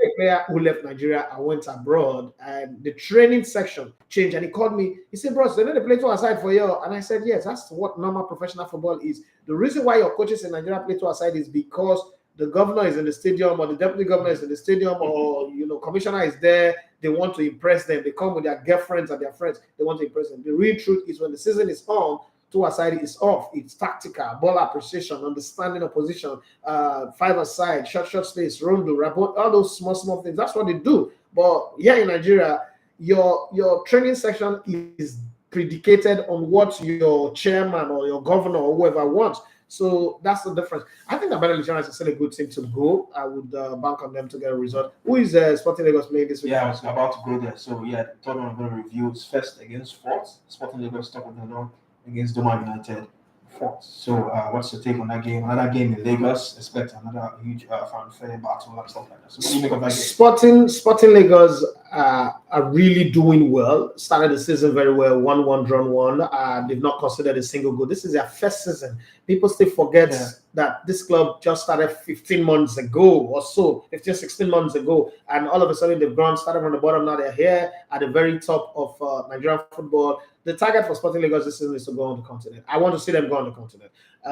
a player who left Nigeria and went abroad, and the training section changed. And he called me. He said, "Bro, so they play two aside for you." And I said, "Yes, that's what normal professional football is. The reason why your coaches in Nigeria play two aside is because the governor is in the stadium, or the deputy governor is in the stadium, or commissioner is there. They want to impress them. They come with their girlfriends and their friends. They want to impress them. The real truth is when the season is on, two aside is off. It's tactical, ball appreciation, understanding of position, five aside, short space, rondo, rapport, all those small things. That's what they do. But here in Nigeria, your training section is predicated on what your chairman or your governor or whoever wants. So that's the difference. I think that Better Insurance is still a good team to go. I would bank on them to get a result. Who is Sporting Lagos playing this week? Yeah, I was about to go there. So yeah, the third one I'm going to review is first against Fort. Sporting Lagos top of the north against Doma United. Fort. So what's your take on that game? Another game in Lagos. Expect another huge fanfare battle and stuff like that. So what do you make of that game? Sporting Lagos are really doing well. Started the season very well. 1-1, drawn 1. They've not considered a single goal. This is their first season. People still forget that this club just started 15 months ago or so, 15, 16 months ago. And all of a sudden they've gone, started from the bottom. Now they're here at the very top of Nigerian football. The target for Sporting Lagos this season is to go on the continent. I want to see them go on the continent.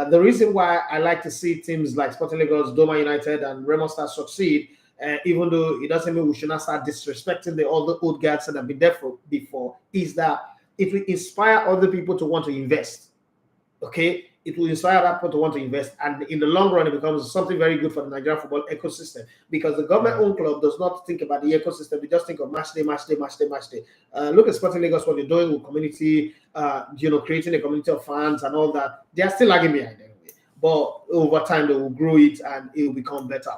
The reason why I like to see teams like Sporting Lagos, Doma United, and Remo Stars succeed, even though it doesn't mean we should not start disrespecting all the old guys that have been there before, is that it will inspire other people to want to invest. Okay? It will inspire other people to want to invest. And in the long run, it becomes something very good for the Nigerian football ecosystem, because the government-owned club does not think about the ecosystem. They just think of match day. Look at Sporting Lagos, what they're doing with community, creating a community of fans and all that. They are still lagging behind anyway. But over time, they will grow it and it will become better.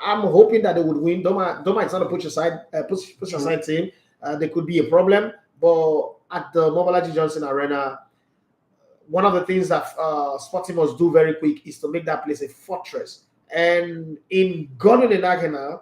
I'm hoping that they would win. Doma is not a push aside team. There could be a problem. But at the Mobolaji Johnson Arena, one of the things that Sporting must do very quick is to make that place a fortress. And in Gordon and Agena,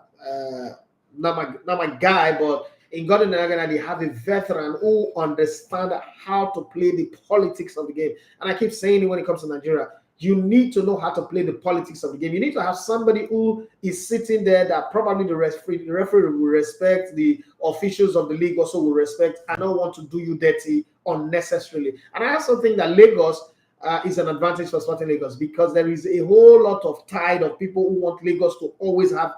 not my guy, but in Gordon and Agena, they have a veteran who understands how to play the politics of the game. And I keep saying it when it comes to Nigeria. You need to know how to play the politics of the game. You need to have somebody who is sitting there that probably the referee will respect, the officials of the league also will respect, and don't want to do you dirty unnecessarily. And I also think that Lagos is an advantage for Sporting Lagos, because there is a whole lot of tide of people who want Lagos to always have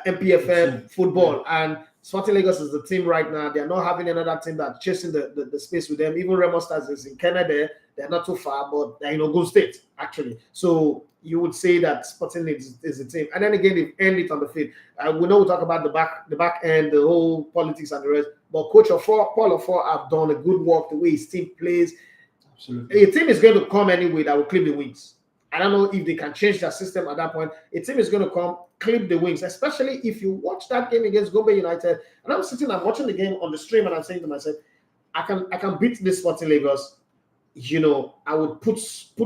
NPFL football. And Sporting Lagos is the team right now. They are not having another team that's chasing the space with them. Even Remo Stars is in Canada. They're not too far, but they're in Ogun State, actually. So you would say that Sporting is a team. And then again, they've ended it on the field. We know we talk about the back end, the whole politics and the rest. But Coach Paul Ofor have done a good work, the way his team plays. Absolutely. A team is going to come anyway that will clip the wings. I don't know if they can change their system at that point. A team is going to come, clip the wings, especially if you watch that game against Gombe United. And I'm watching the game on the stream, and I'm saying to myself, I can beat this Sporting Lagos. I would put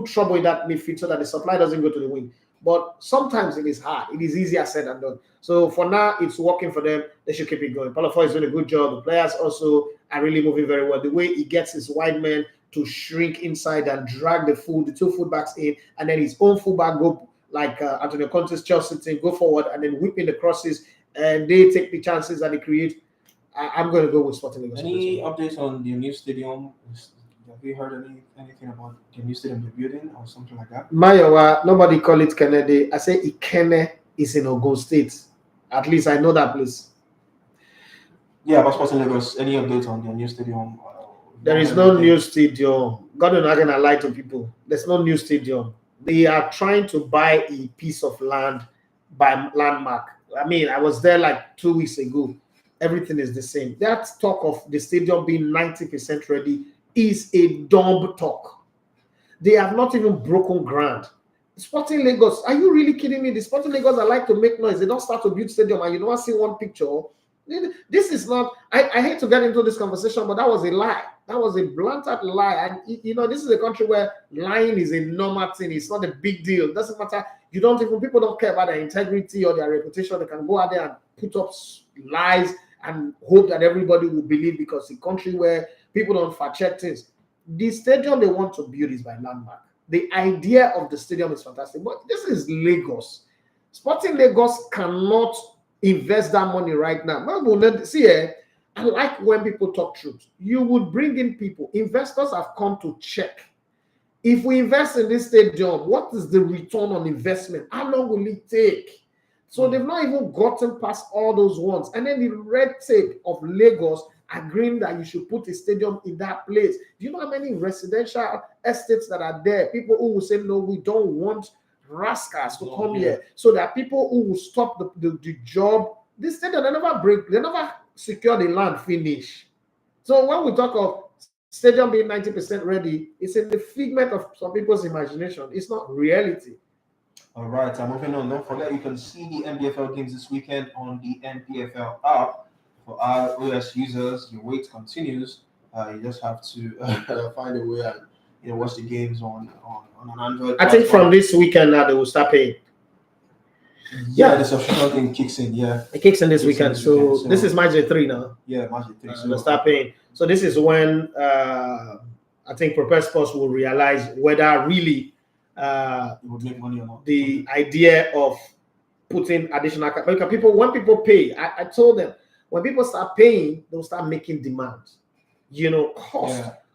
trouble in that midfield so that the supply doesn't go to the wing. But sometimes it is hard. It is easier said than done. So for now, it's working for them. They should keep it going. Paul Ofor is doing a good job. The players also are really moving very well. The way he gets his wide men to shrink inside and drag the two fullbacks in, and then his own fullback go like Antonio Conte's Chelsea team, go forward and then whip in the crosses, and they take the chances that they create. I'm going to go with Sporting Lagos. Any updates on the new stadium? Have you heard anything about the new stadium, the building, or something like that? Mayowa, nobody call it Kennedy. I say Ikene is in Ogun State. At least I know that place. Yeah, about Sporting Lagos. Any updates on their new stadium? There is no new stadium. God is not gonna lie to people. There's no new stadium. They are trying to buy a piece of land by landmark. I mean, I was there like 2 weeks ago. Everything is the same. That talk of the stadium being 90% ready is a dumb talk. They have not even broken ground. Sporting Lagos, are you really kidding me? The Sporting Lagos I like to make noise. They don't start to build stadium, and you don't see one picture. This is not. I hate to get into this conversation, but that was a lie. That was a blatant lie. And this is a country where lying is a normal thing. It's not a big deal. It doesn't matter. People don't care about their integrity or their reputation. They can go out there and put up lies and hope that everybody will believe, because it's a country where people don't fact check things. The stadium they want to build is by landmark. The idea of the stadium is fantastic, but this is Lagos. Sporting Lagos cannot invest that money right now. I like when people talk truth. You would bring in people. Investors have come to check. If we invest in this stadium, what is the return on investment? How long will it take? So they've not even gotten past all those ones. And then the red tape of Lagos agreeing that you should put a stadium in that place. Do you know how many residential estates that are there? People who will say, no, we don't want rascals to come here. So there are people who will stop the job. This stadium, they never secure the land finish. So when we talk of stadium being 90% ready, it's in the figment of some people's imagination. It's not reality. All right, I'm moving on. Don't forget, you can see the NPFL games this weekend on the NPFL app. For our OS users, your wait continues. You just have to find a way and watch the games on an Android. I think from this weekend now they will start paying. Yeah, the subscription thing kicks in. Yeah, it kicks in this weekend. So this is March 3 now. Yeah, March 3. So they'll start paying. So this is when I think Prepared Sports will realize whether really it would make money or not. The idea of putting additional, because when people pay, I told them, when people start paying, they'll start making demand.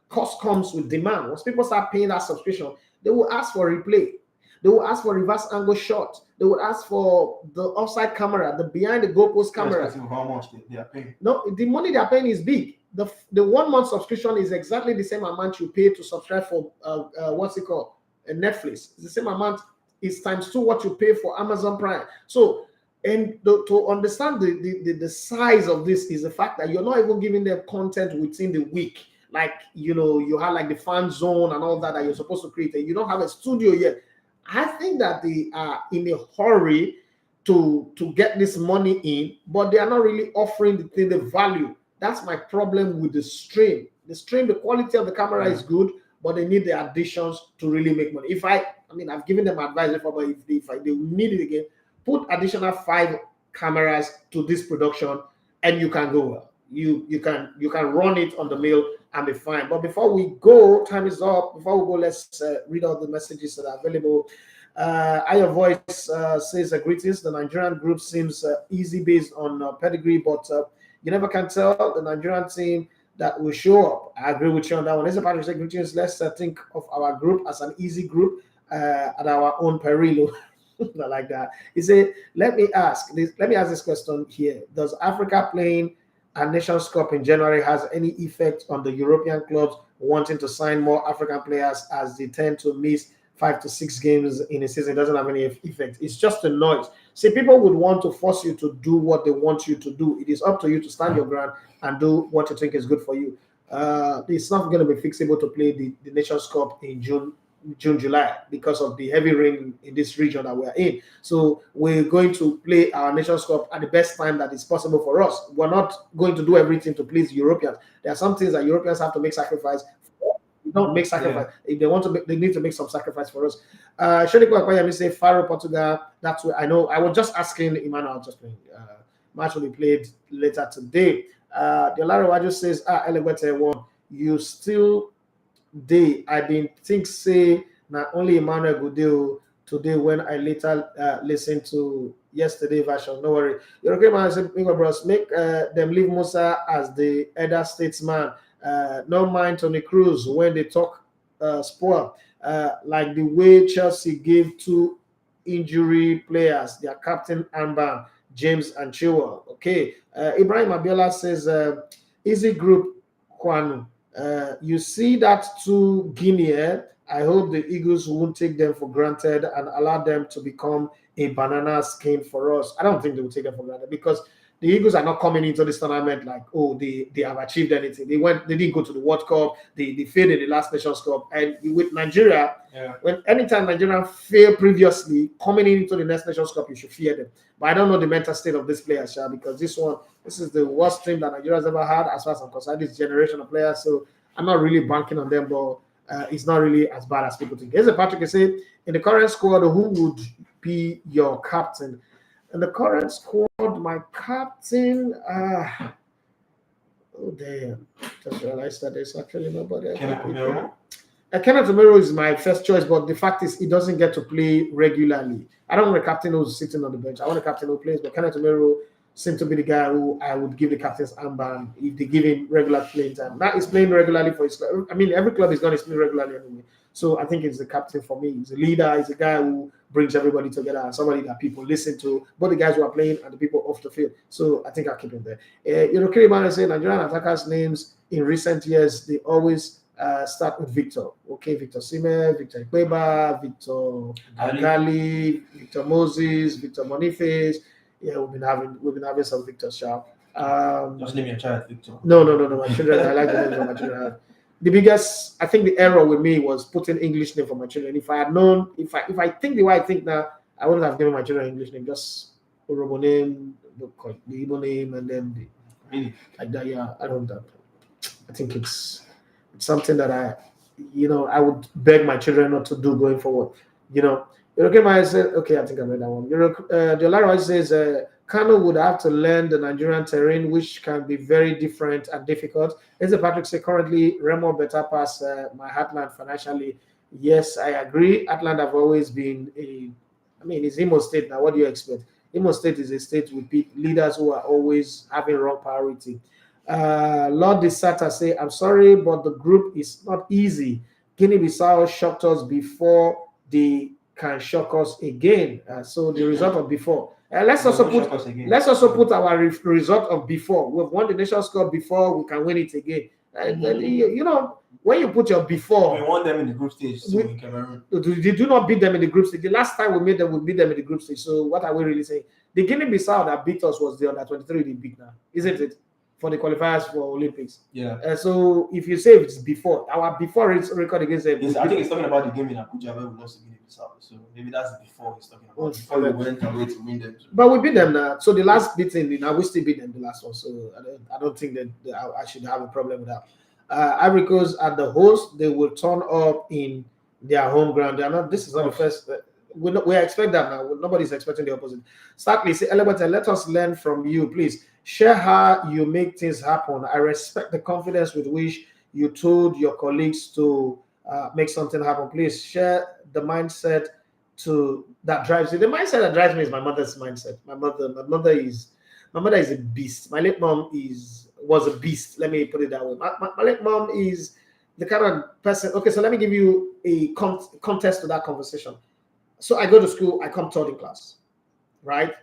Cost comes with demand. Once people start paying that subscription, they will ask for replay. They will ask for reverse angle shot. They will ask for the offside camera, the behind the goalpost camera. How much they are paying? No, the money they are paying is big. The 1 month subscription is exactly the same amount you pay to subscribe for Netflix. It's the same amount. It's times 2 what you pay for Amazon Prime. So, and to understand the size of this is the fact that you're not even giving them content within the week. Like, you have like the fan zone and all that you're supposed to create, and you don't have a studio yet. I think that they are in a hurry to get this money in, but they are not really offering the value. That's my problem with the stream. The quality of the camera is good, but they need the additions to really make money. I've given them advice before, but if they need it again, put additional 5 cameras to this production, and you can go. You can run it on the mill and be fine. But before we go, time is up. Before we go, let's read out the messages that are available. Your voice says greetings. The Nigerian group seems easy based on pedigree, but you never can tell the Nigerian team that will show up. I agree with you on that one. As a part of greetings, let's think of our group as an easy group at our own peril. I like that. He said, let me ask this question here. Does Africa playing a Nations Cup in January has any effect on the European clubs wanting to sign more African players, as they tend to miss 5 to 6 games in a season? It doesn't have any effect. It's just a noise. See, people would want to force you to do what they want you to do. It is up to you to stand your ground and do what you think is good for you. It's not going to be fixable to play the Nations Cup in June, July, because of the heavy rain in this region that we're in. So we're going to play our Nations Cup at the best time that is possible for us. We're not going to do everything to please Europeans. There are some things that Europeans have to make sacrifice for. We don't make sacrifice. If they want to they need to make some sacrifice for us. Shonipo Akwayami say Faro, Portugal. That's where I know. I was just asking Emmanuel just playing. Match will be played later today. Delaro Waju says, Elegbete won. You still I been think say not only Emmanuel Goodell today when I later listened to yesterday version. No worry. European man said, bros, make them leave Musa as the elder statesman. No mind Tony Cruz when they talk sport, like the way Chelsea gave 2 injury players their captain armband. James and Chua. Okay. Ibrahim Abiola says, Easy Group Kwanu. You see that to Guinea. I hope the Eagles won't take them for granted and allow them to become a banana skin for us. I don't think they will take them for granted because the Eagles are not coming into this tournament like, oh, they have achieved anything. They didn't go to the World Cup, they failed in the last Nations Cup. And with Nigeria, when anytime Nigeria failed previously, coming into the next Nations Cup, you should fear them. But I don't know the mental state of this player, Sha, because this is the worst team that Nigeria's ever had as far as I'm concerned, this generation of players. So I'm not really banking on them, but it's not really as bad as people think. Here's a Patrick say, in the current squad, who would be your captain? In the current squad, my captain, oh damn, just realized that there's actually nobody. Kenneth Omero is my first choice, but the fact is he doesn't get to play regularly. I don't want a captain who's sitting on the bench. I want a captain who plays, but Kenneth Omero seems to be the guy who I would give the captain's armband if they give him regular playing time. Now he's playing regularly for his club. I mean, every club is going to play regularly anyway. So I think it's the captain for me. He's a leader. He's a guy who brings everybody together and somebody that people listen to, both the guys who are playing and the people off the field. So I think I'll keep him there. Kiriman is saying Nigerian attackers' names in recent years, they always start with Victor. Okay, Victor Sime, Victor Ikweba, Victor Gali, Victor Moses, Victor Boniface. Yeah, we've been having some Victor Sharp. Just name your child Victor. No. My children, I like the names of my children. The biggest, I think, the error with me was putting English name for my children. If I had known, if I think the way I think now, I wouldn't have given my children English name, just Orobo name, the Igbo name, and then like that. Yeah, I don't know. I think it's something that I would beg my children not to do going forward. I said, okay, I think I read that one. Jolaro says, Kano would have to learn the Nigerian terrain, which can be very different and difficult. As Patrick said, currently, Remo better pass my Heartland financially. Yes, I agree. Heartland have always been it's Imo State now. What do you expect? Imo State is a state with leaders who are always having wrong priority. Lord Desata say, I'm sorry, but the group is not easy. Guinea-Bissau shocked us before they can shock us again. So the result of before. Let's also put our result of before. We've won the Nations Cup before, we can win it again. When you put your before, we won them in the group stage. So in Cameroon. They do not beat them in the group stage. The last time we beat them in the group stage. So what are we really saying? The Guinea-Bissau that beat us was the under 23 they beat now, isn't it? For the qualifiers for Olympics. Yeah. So if you say it's before, our before record against them. I think he's talking about the game in Abuja where we lost to Guinea-Bissau. So maybe that's before he's talking about. Before we went away to win them. But we beat them now. So the last beating, we still beat them the last one. So I don't think that I should have a problem with that. Ivory Coast at the host, they will turn up in their home ground. They are not. This is not the first. We expect that now. Nobody's expecting the opposite. Starkly say, Elebete, let us learn from you, please. Share how you make things happen. I respect the confidence with which you told your colleagues to make something happen. Please share the mindset that drives you. The mindset that drives me is my mother's mindset. My mother is a beast. My late mom was a beast. Let me put it that way. My late mom is the kind of person. Okay, so let me give you a context to that conversation. So I go to school. I come third in class, right?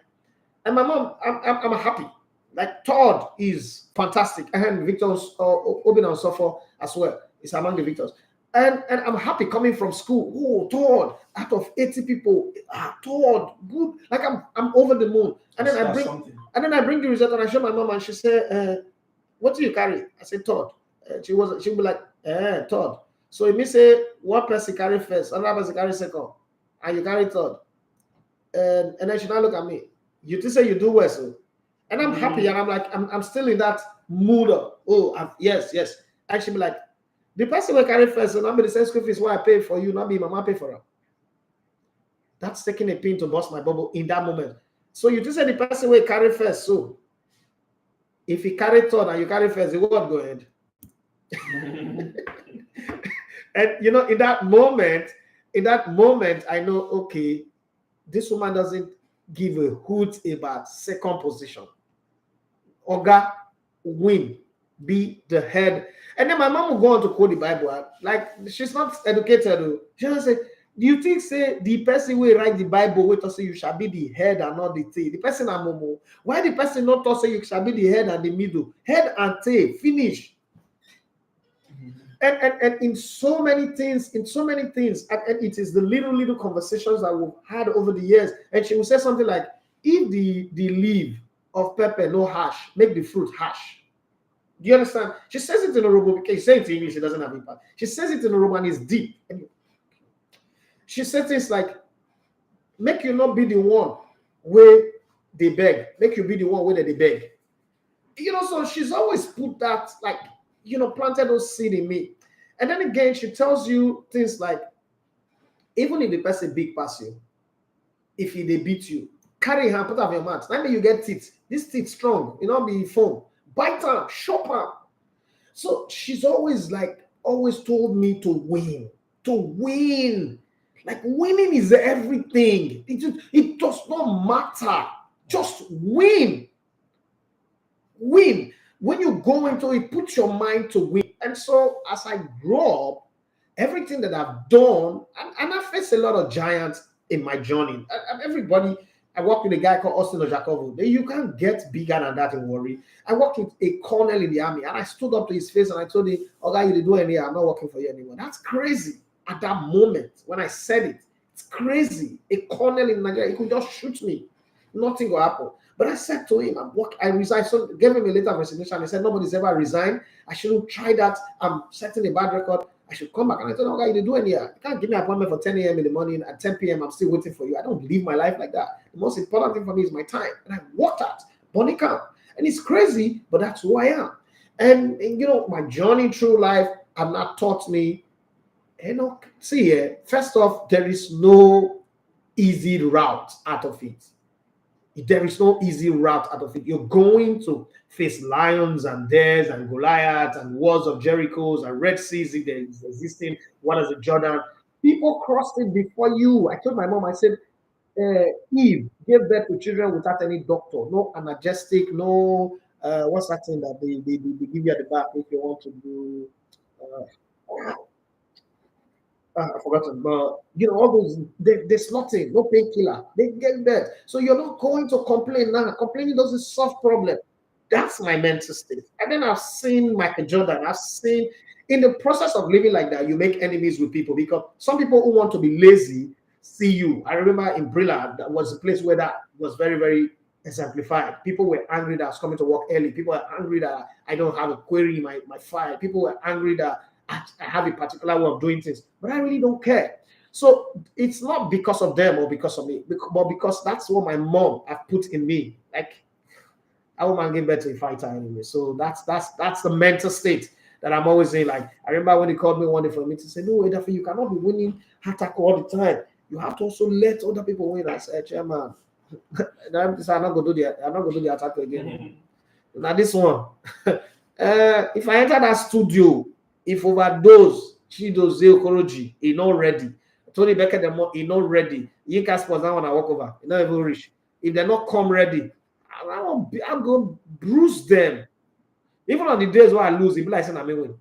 And my mom, I'm happy. Like third is fantastic, and Victor's Obin and Sofo as well is among the victors. And I'm happy coming from school. Oh, third out of 80 people, third, good. Like I'm over the moon. And then I bring the result and I show my mom and she said, "What do you carry?" I said third. She'll be like, third. So it means say one person carry first, another person carry second, and you carry third. And then she now look at me. You just say you do well, so. And I'm happy, and I'm like, I'm still in that mood of, yes. I should be like, the person will carry first, and I'm the same school fees why I pay for you, not be mama pay for her. That's taking a pin to bust my bubble in that moment. So you just say the person will carry first. So if he carry third and you carry first, the word go ahead. And in that moment, I know, okay, this woman doesn't give a hoot about second position. Oga, win, be the head. And then my mom will go on to quote the Bible. Like, she's not educated. She just say, Do you think say the person will write the Bible wait to say you shall be the head and not the tail? The person amomo. Why the person not to say you shall be the head and the middle? Head and tail, finish. And in so many things, and it is the little conversations that we've had over the years. And she will say something like, if the leaf of pepper no hash, make the fruit hash. Do you understand? She says it in Yoruba because saying it in English, it doesn't have impact. She says it in Yoruba and it's deep. She says things like, make you not be the one where they beg, make you be the one where they beg. So she's always put that, like, planted those seed in me. And then again, she tells you things like, even if the person big pass you, if they beat you, carry her, put up your mouth. That means you get teeth. This teeth strong, be foam. Bite her, chop her. So she's always told me to win. Like winning is everything. It does not matter. Just win. Win. When you go into it, put your mind to win. And so as I grow up, everything that I've done, and I face a lot of giants in my journey. Everybody, I work with a guy called Austin Ojakovo. You can't get bigger than that in Warri. I worked with a colonel in the army, and I stood up to his face and I told him, "Oh, guy, you do any? I'm not working for you anymore." That's crazy. At that moment, when I said it, it's crazy. A colonel in Nigeria, he could just shoot me. Nothing will happen. But I said to him, I resigned. So gave him a letter of resignation. I said, nobody's ever resigned. I shouldn't try that. I'm setting a bad record. I should come back. And I told him, okay, you do any here. You can't give me an appointment for 10 a.m. in the morning. At 10 p.m., I'm still waiting for you. I don't live my life like that. The most important thing for me is my time. And I worked at Bonnie Camp. And it's crazy, but that's who I am. And my journey through life have not taught me, see here, first off, there is no easy route out of it. There is no easy route out of it. You're going to face lions and bears and Goliaths and walls of Jericho's and Red Seas if there is existing. What is the Jordan? People crossed it before you. I told my mom, I said, Eve gave birth to children without any doctor, no analgesic, no what's that thing that they give you at the back if you want to do I've forgotten, but all those, there's nothing, no painkiller. They get that. So you're not going to complain now. Complaining doesn't solve problem. That's my mental state. And then I've seen Michael Jordan. I've seen in the process of living like that, you make enemies with people because some people who want to be lazy see you. I remember in Brilla, that was a place where that was very, very exemplified. People were angry that I was coming to work early. People were angry that I don't have a query in my file. People were angry that I have a particular way of doing things, but I really don't care. So it's not because of them or because of me, but because that's what my mom have put in me. Like, I woman gave birth to a fighter anyway. So that's the mental state that I'm always in. Like, I remember when they called me one day for a meeting, say, no, Edafi, you cannot be winning attack all the time. You have to also let other people win. I said, Chairman, I'm not gonna do the attack again. Now this one, if I enter that studio, if overdose, Chidoze Okoroji, he not ready. Tony Beckett, he not ready. Yinka Sports, that one I walk over. He not even reach. If they're not come ready, I'm going to bruise them. Even on the days where I lose, it be like saying I'm win.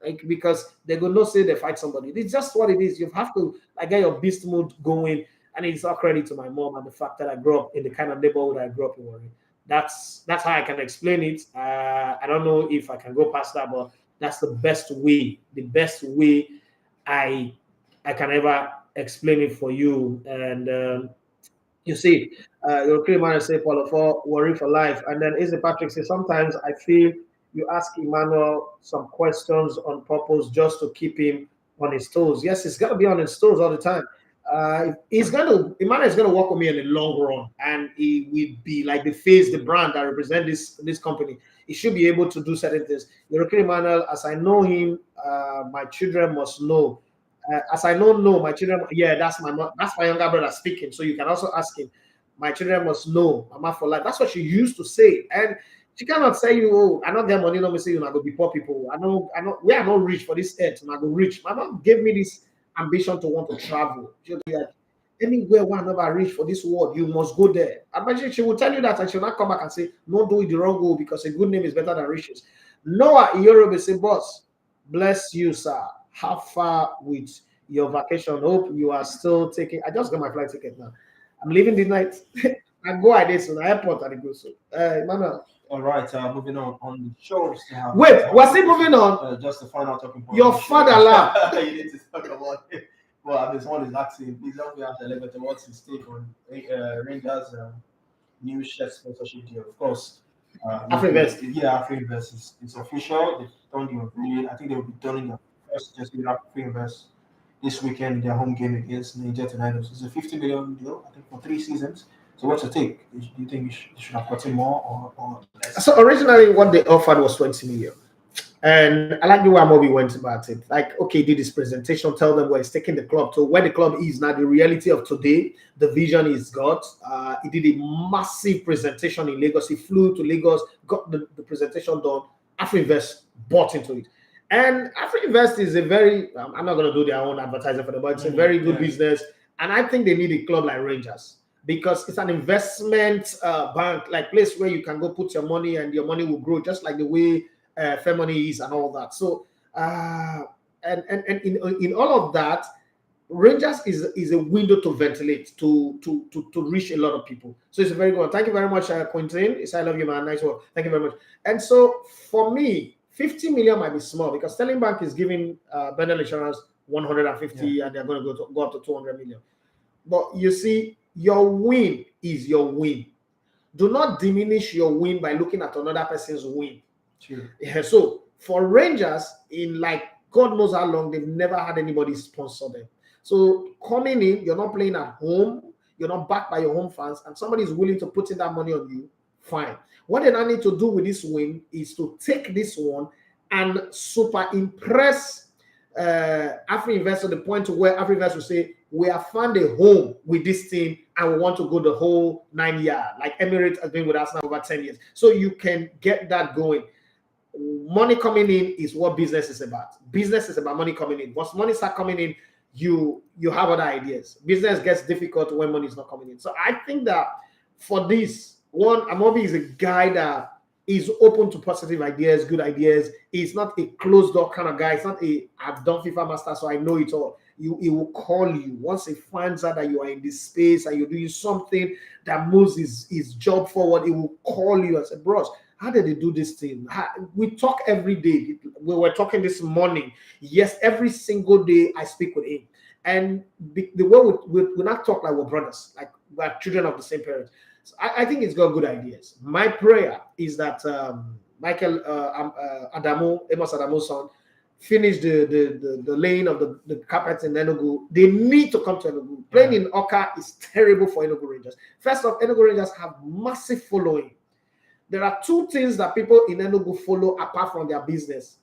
Like, because they're going to say they fight somebody. It's just what it is. You have to get your beast mode going. And it's all credit to my mom and the fact that I grew up in the kind of neighborhood I grew up in. That's how I can explain it. I don't know if I can go past that, but that's the best way I can ever explain it for you. And you see, your man say Paulo for worry for life. And then Izzy Patrick says, sometimes I feel you ask Emmanuel some questions on purpose just to keep him on his toes. Yes, he's got to be on his toes all the time. Emmanuel is going to work with me in the long run, and he will be like the face, the brand that represent this company. He should be able to do certain things. Yorokiri Emmanuel, as I know him, my children must know. As I don't know, my children, that's my younger brother speaking. So you can also ask him. My children must know, Mama for life. That's what she used to say, and she cannot say you, oh, I don't get money. Let me say you not go be poor people. I know. We are not rich for this earth. I go rich. My mom gave me this ambition to want to travel. She'll be like, anywhere one never reach for this world, you must go there. Imagine she will tell you that and she'll not come back and say, no, do it the wrong way because a good name is better than riches. Noah in Europe say, boss, bless you, sir. How far with your vacation. Hope you are still taking. I just got my flight ticket now. I'm leaving this night. I go at this on airport. I go so. Emmanuel. All right, moving on the shows. Wait, we're still moving on. Just the final talking point. Your father-in-law. You need to talk about it. Well, this one is asking, please help me out a little bit. What's his take on Rangers' new shirt sponsorship deal? Of course, Afrinvest. Yeah, Afrinvest is official. They've done the unveiling. I think they will be done in the first just with Afrinvest this weekend in their home game against Niger Tornadoes. It's a 50 million deal, I think, for 3 seasons. So what's your take? Do you think they should have gotten more or less? So originally, what they offered was 20 million. And I like the way Amobi went about it. Like, okay, did his presentation, tell them where he's taking the club to, where the club is now, the reality of today, the vision he's got. He did a massive presentation in Lagos. He flew to Lagos, got the presentation done. Afrinvest bought into it. And Afrinvest is a very, I'm not going to do their own advertising for them, but it's a very good business. And I think they need a club like Rangers, because it's an investment bank, like place where you can go put your money and your money will grow, just like the way fair money is and all that. So and in all of that, Rangers is a window to ventilate, to reach a lot of people. So it's a very good one. Thank you very much, Quentin. It's I love you, man. Nice work. Thank you very much. And so for me, 50 million might be small because Sterling Bank is giving Bendel Insurance 150 and they're going to go up to 200 million. But you see, your win is your win. Do not diminish your win by looking at another person's win. True. Yeah, so for Rangers, in like God knows how long, they've never had anybody sponsor them. So coming in, you're not playing at home, you're not backed by your home fans, and somebody is willing to put in that money on you, fine. What they now need to do with this win is to take this one and super impress Afrinvest to the point to where Afrinvest will say, we have found a home with this team and we want to go the whole 9 years. Like Emirates has been with us now over 10 years. So you can get that going. Money coming in is what business is about. Business is about money coming in. Once money starts coming in, you have other ideas. Business gets difficult when money is not coming in. So I think that for this one, Amobi is a guy that is open to positive ideas, good ideas. He's not a closed door kind of guy. It's not a I've done FIFA Master, so I know it all. He will call you once he finds out that you are in this space and you're doing something that moves his job forward. He will call you and say, bros, how did they do this thing? We talk every day. We were talking this morning. Yes, every single day I speak with him. And the way we not talk like we're brothers, like we're children of the same parents. So I think he's got good ideas. My prayer is that Michael Amos Adamo's son, finish the laying of the carpet in Enugu. They need to come to Enugu. Playing in Oka is terrible for Enugu Rangers. First off, Enugu Rangers have massive following. There are two things that people in Enugu follow apart from their business: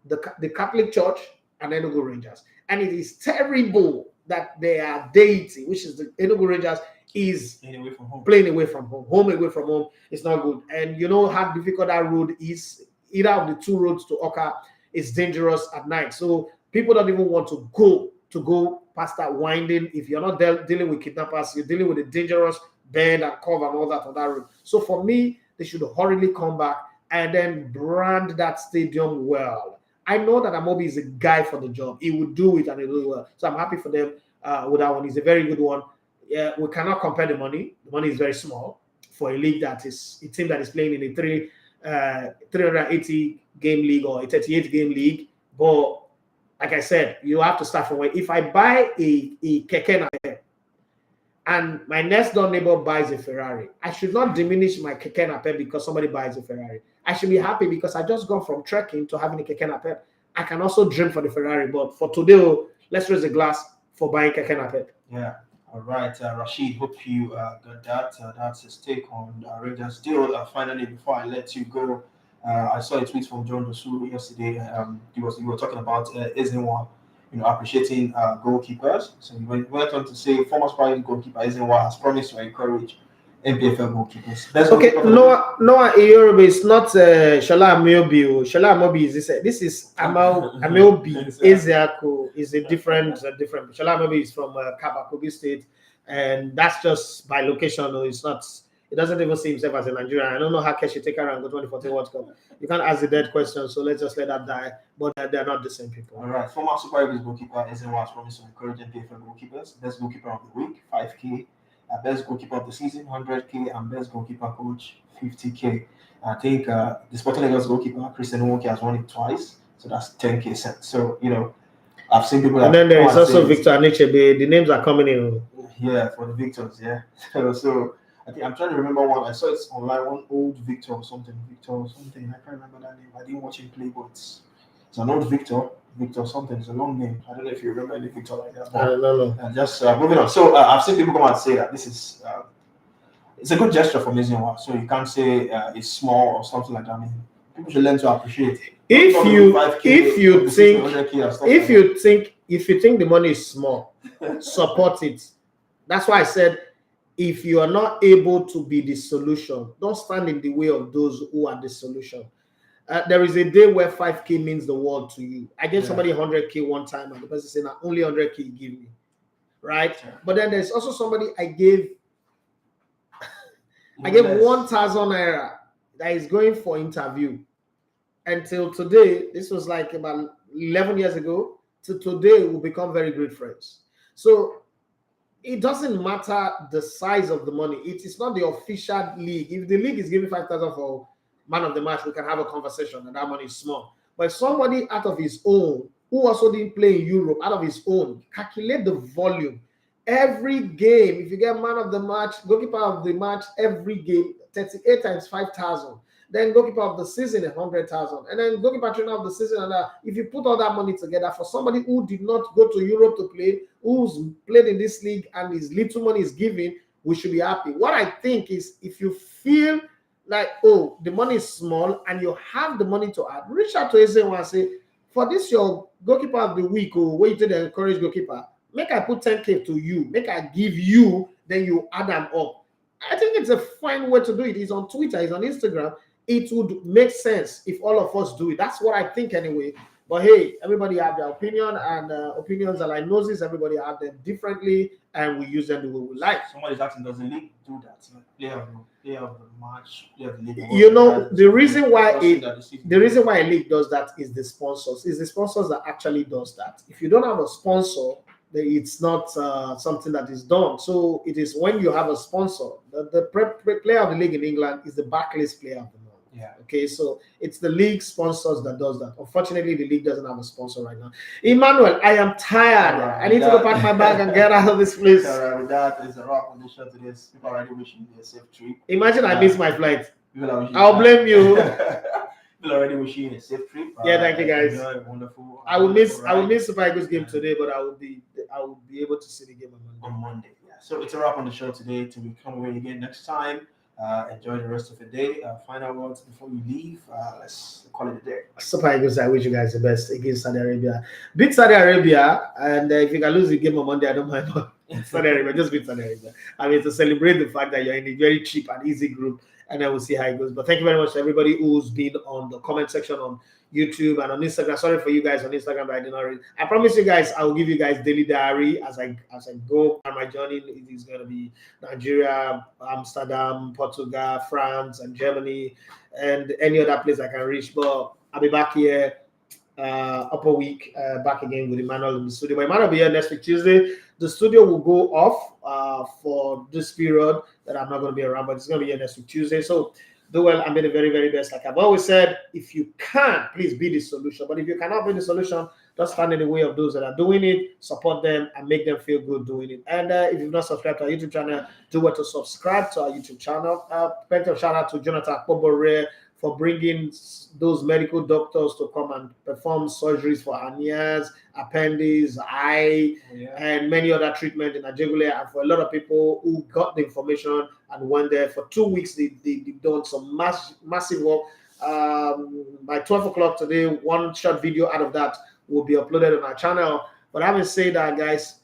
the Catholic Church and Enugu Rangers. And it is terrible that their deity, which is the Enugu Rangers, is playing away from home. Home away from home is not good. And you know how difficult that road is. Either of the two roads to Oka is dangerous at night. So people don't even want to go past that winding. If you're not dealing with kidnappers, you're dealing with a dangerous bend and curve and all that on that road. So for me, they should hurriedly come back and then brand that stadium well. I know that Amobi is a guy for the job. He would do it and he'll do it well. So I'm happy for them with that one. He's a very good one. Yeah, we cannot compare the money. The money is very small for a league that is a team that is playing in a 380 game league or a 38 game league. But like I said, you have to start from where. If I buy a Keke Napep and my next door neighbor buys a Ferrari, I should not diminish my Keke Napep because somebody buys a Ferrari. I should be happy because I just gone from trekking to having a Keke Napep. I can also dream for the Ferrari, but for today, let's raise a glass for buying Keke Napep. Yeah. All right, Rashid, hope you got that. That's his take on Rangers deal. Finally, before I let you go, I saw a tweet from John Dosu yesterday. He were talking about Ezenwa, appreciating goalkeepers. So he went on to say former Spurs goalkeeper Ezenwa has promised to encourage NPFL goalkeepers. Okay, Noah Iyorube is not Shola Ameobi. Shola Ameobi is this is Ameobi. Ezeaku is a different. Shola Ameobi is from Kabakobi State, and that's just by location. It's not. He doesn't even see himself as a Nigerian. I don't know how Keshi take her and go 2014 World Cup. You can't ask the dead question, so let's just let that die. But they're not the same people. All right. Former Super Eagles goalkeeper Ezenwa has promised to encourage NPFL goalkeepers. Best goalkeeper of the week, 5K. Best goalkeeper of the season, 100K. And best goalkeeper coach, 50K. I think the Sporting Lagos goalkeeper, Christian Nwoke, has won it twice. So that's 10K cents. So, I've seen people. And then there is also Victor Anichebe. The names are coming in. Yeah, for the Victors, yeah. So I think I'm trying to remember one. I saw it online, one old Victor or something. Victor something. I can't remember that name. I didn't watch him play, but it's an old Victor. Victor something. It's a long name. I don't know if you remember any Victor like that. I don't know. Just moving on. So I've seen people come out and say that this is it's a good gesture for Mizinwa. So you can't say it's small or something like that. I mean, people should learn to appreciate it. If you think the money is small, support it. That's why I said, if you are not able to be the solution, don't stand in the way of those who are the solution. There is a day where 5K means the world to you. I gave somebody 100K one time, and the person said, "Now only 100K you give me," right? Yeah. But then there's also somebody I gave 1,000 naira that is going for interview. Until today, this was like about 11 years ago. To today, we become very great friends. So it doesn't matter the size of the money. It is not the official league. If the league is giving 5,000 for man of the match, we can have a conversation, and that money is small. But somebody out of his own, who also didn't play in Europe, out of his own, calculate the volume. Every game, if you get man of the match, goalkeeper of the match, every game, 38 times 5,000. Then goalkeeper of the season, 100,000. And then goalkeeper trainer of the season. And if you put all that money together for somebody who did not go to Europe to play, who's played in this league and his little money is given, we should be happy. What I think is, if you feel like, oh, the money is small and you have the money to add, reach out to Ezenwa and say, for this your goalkeeper of the week, or where you take the encourage goalkeeper, make I put 10K to you, make I give you, then you add them up. I think it's a fine way to do it. It's on Twitter, it's on Instagram. It would make sense if all of us do it. That's what I think anyway. But hey, everybody have their opinion, and opinions are like noses. Everybody have them differently, and we use them the way we like. Somebody's asking, does the league do that? Player of the match, player of the league. You know, the reason why a league does that is the sponsors. It's the sponsors that actually does that. If you don't have a sponsor, it's not something that is done. So it is when you have a sponsor. The player of the league in England is the Barclays player of the month. Yeah. Okay, so it's the league sponsors that does that. Unfortunately, the league doesn't have a sponsor right now. Emmanuel, I am tired. I need to go pack my bag and get out of this place. With that, it's a wrap on the show today. People already wishing you a safe trip. Imagine I miss my flight. I'll blame you. People already wishing you a safe trip. Yeah, thank you guys. Enjoy wonderful. I will miss Super Eagles game today, but I will be able to see the game on Monday. Yeah. So it's a wrap on the show today. Till we come away again next time. Enjoy the rest of the day. Final words before you leave. Let's call it a day. Super Eagles, I wish you guys the best against Saudi Arabia. Beat Saudi Arabia, and if you can lose the game on Monday, I don't mind. Saudi Arabia, just beat Saudi Arabia. I mean, to celebrate the fact that you're in a very cheap and easy group, and then we'll see how it goes. But thank you very much to everybody who's been on the comment section on YouTube and on Instagram. Sorry for you guys on Instagram, but I did not read. I promise you guys, I will give you guys daily diary as I go on my journey. It is going to be Nigeria, Amsterdam, Portugal, France, and Germany, and any other place I can reach. But I'll be back here upper week, back again with Emmanuel in the studio. But Emmanuel will be here next week Tuesday. The studio will go off for this period that I'm not going to be around, but it's going to be here next week Tuesday. So do well and be the very, very best. Like I've always said, if you can, please be the solution. But if you cannot be the solution, just stand in the way of those that are doing it, support them, and make them feel good doing it. And if you've not subscribed to our YouTube channel, do well to subscribe to our YouTube channel. Plenty of shout out to Jonathan Kobore for bringing those medical doctors to come and perform surgeries for hernias, appendix, eye, and many other treatments in Ajegule. And for a lot of people who got the information and went there for 2 weeks, they've done some massive work. By 12 o'clock today, one short video out of that will be uploaded on our channel. But having said that, guys,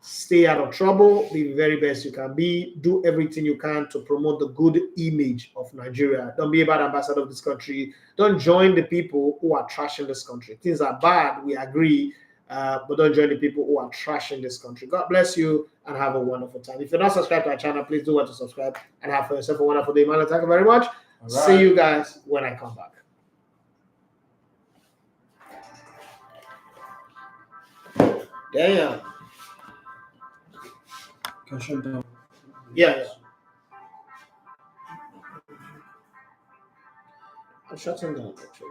stay out of trouble, be the very best you can be, do everything you can to promote the good image of Nigeria. Don't be a bad ambassador of this country. Don't join the people who are trashing this country. Things are bad, we agree, but don't join the people who are trashing this country. God bless you and have a wonderful time. If you're not subscribed to our channel, please do want to subscribe and have for yourself a wonderful day, man. Thank you very much. All See right. you guys when I come back. Damn. Can shut down. Yeah. I'm shutting down actually.